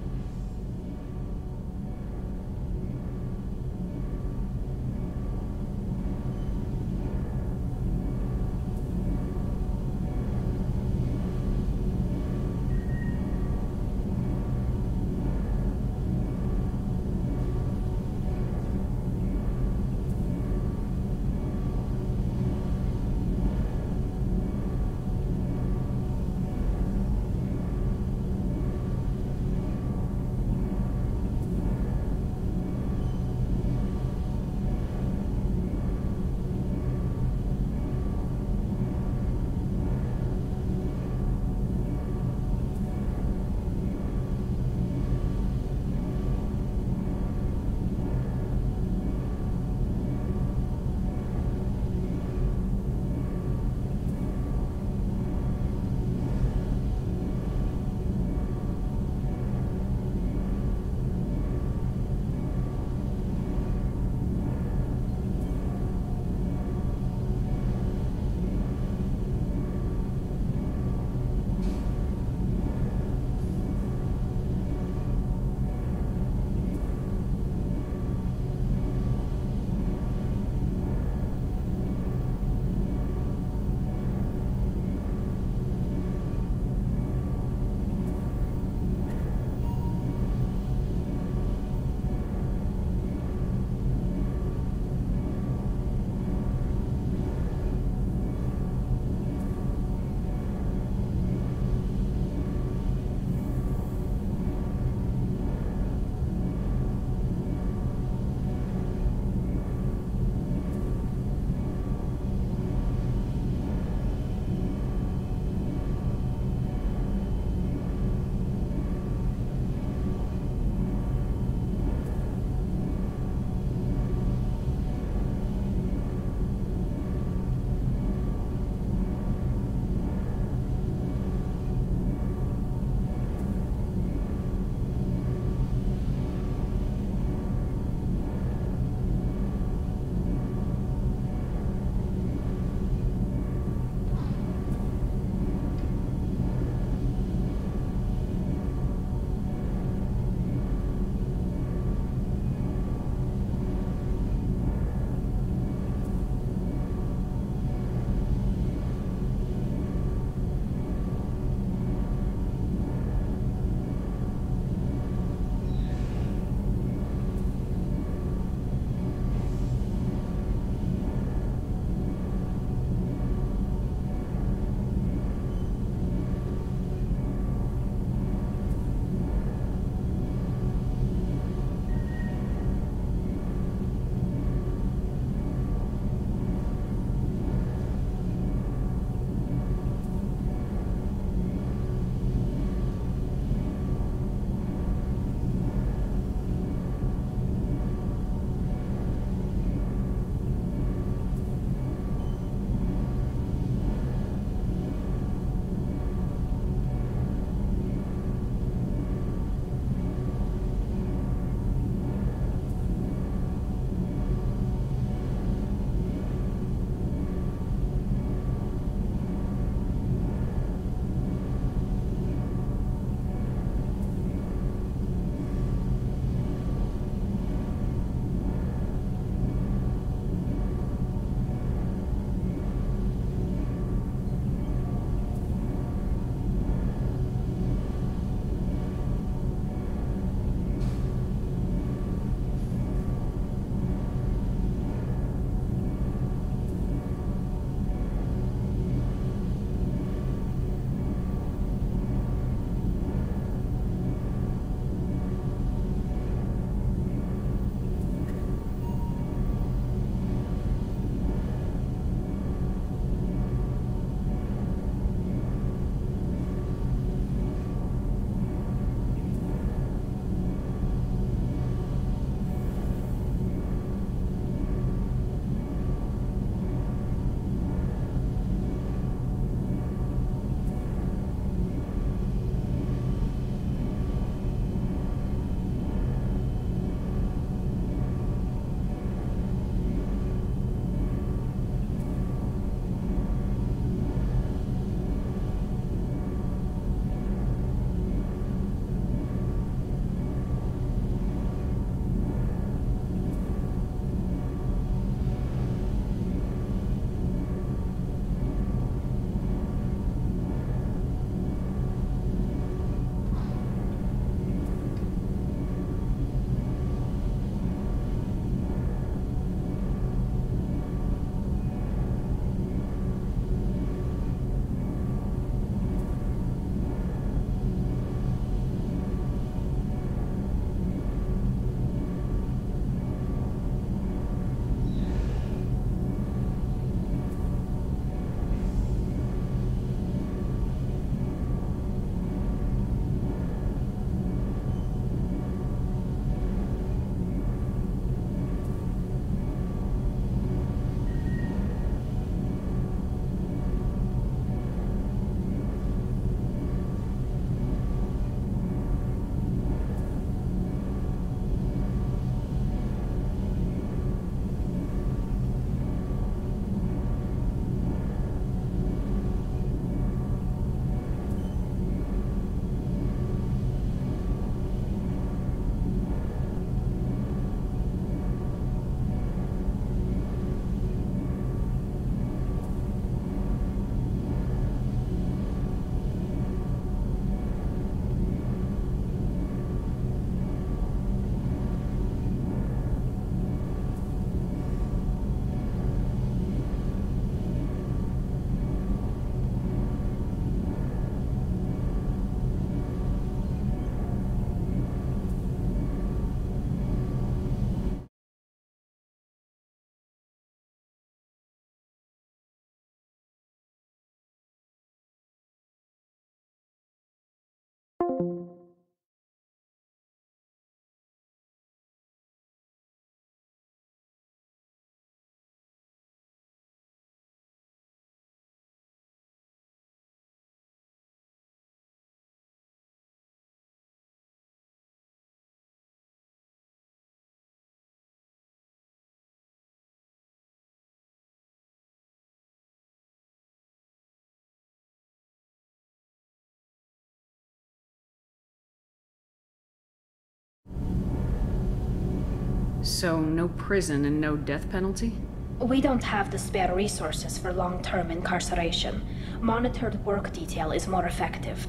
So, no prison and no death penalty? We don't have the spare resources for long-term incarceration. Monitored work detail is more effective.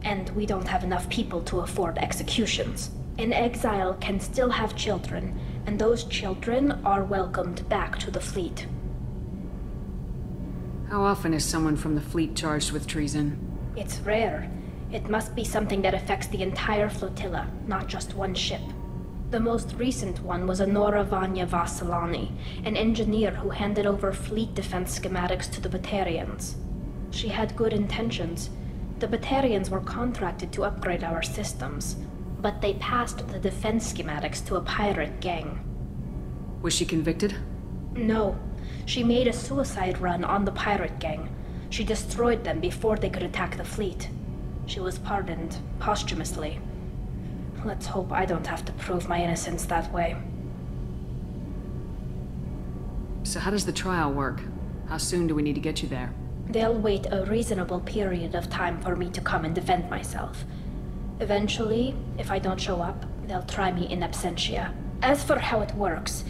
And we don't have enough people to afford executions. An exile can still have children, and those children are welcomed back to the fleet. How often is someone from the fleet charged with treason? It's rare. It must be something that affects the entire flotilla, not just one ship. The most recent one was Honora Vanya Vassilani, an engineer who handed over fleet defense schematics to the Batarians. She had good intentions. The Batarians were contracted to upgrade our systems, but they passed the defense schematics to a pirate gang. Was she convicted? No. She made a suicide run on the pirate gang. She destroyed them before they could attack the fleet. She was pardoned posthumously. Let's hope I don't have to prove my innocence that way. So how does the trial work? How soon do we need to get you there? They'll wait a reasonable period of time for me to come and defend myself. Eventually, if I don't show up, they'll try me in absentia. As for how it works,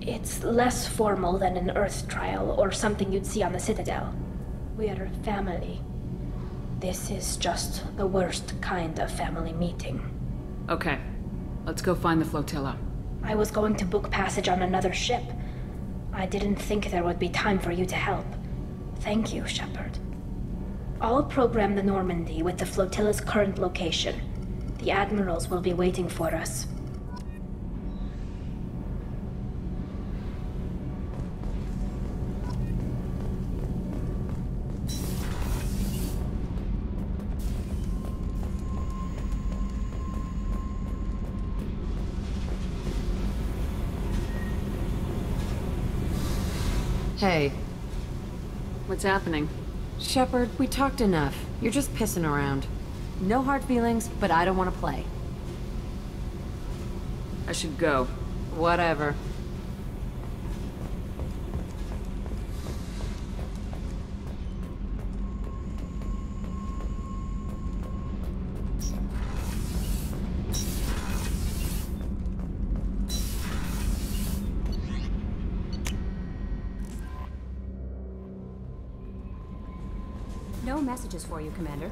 it's less formal than an Earth trial or something you'd see on the Citadel. We're family. This is just the worst kind of family meeting. Okay. Let's go find the flotilla. I was going to book passage on another ship. I didn't think there would be time for you to help. Thank you, Shepard. I'll program the Normandy with the flotilla's current location. The admirals will be waiting for us. Hey. What's happening? Shepard, we talked enough. You're just pissing around. No hard feelings, but I don't want to play. I should go. Whatever. No messages for you, Commander.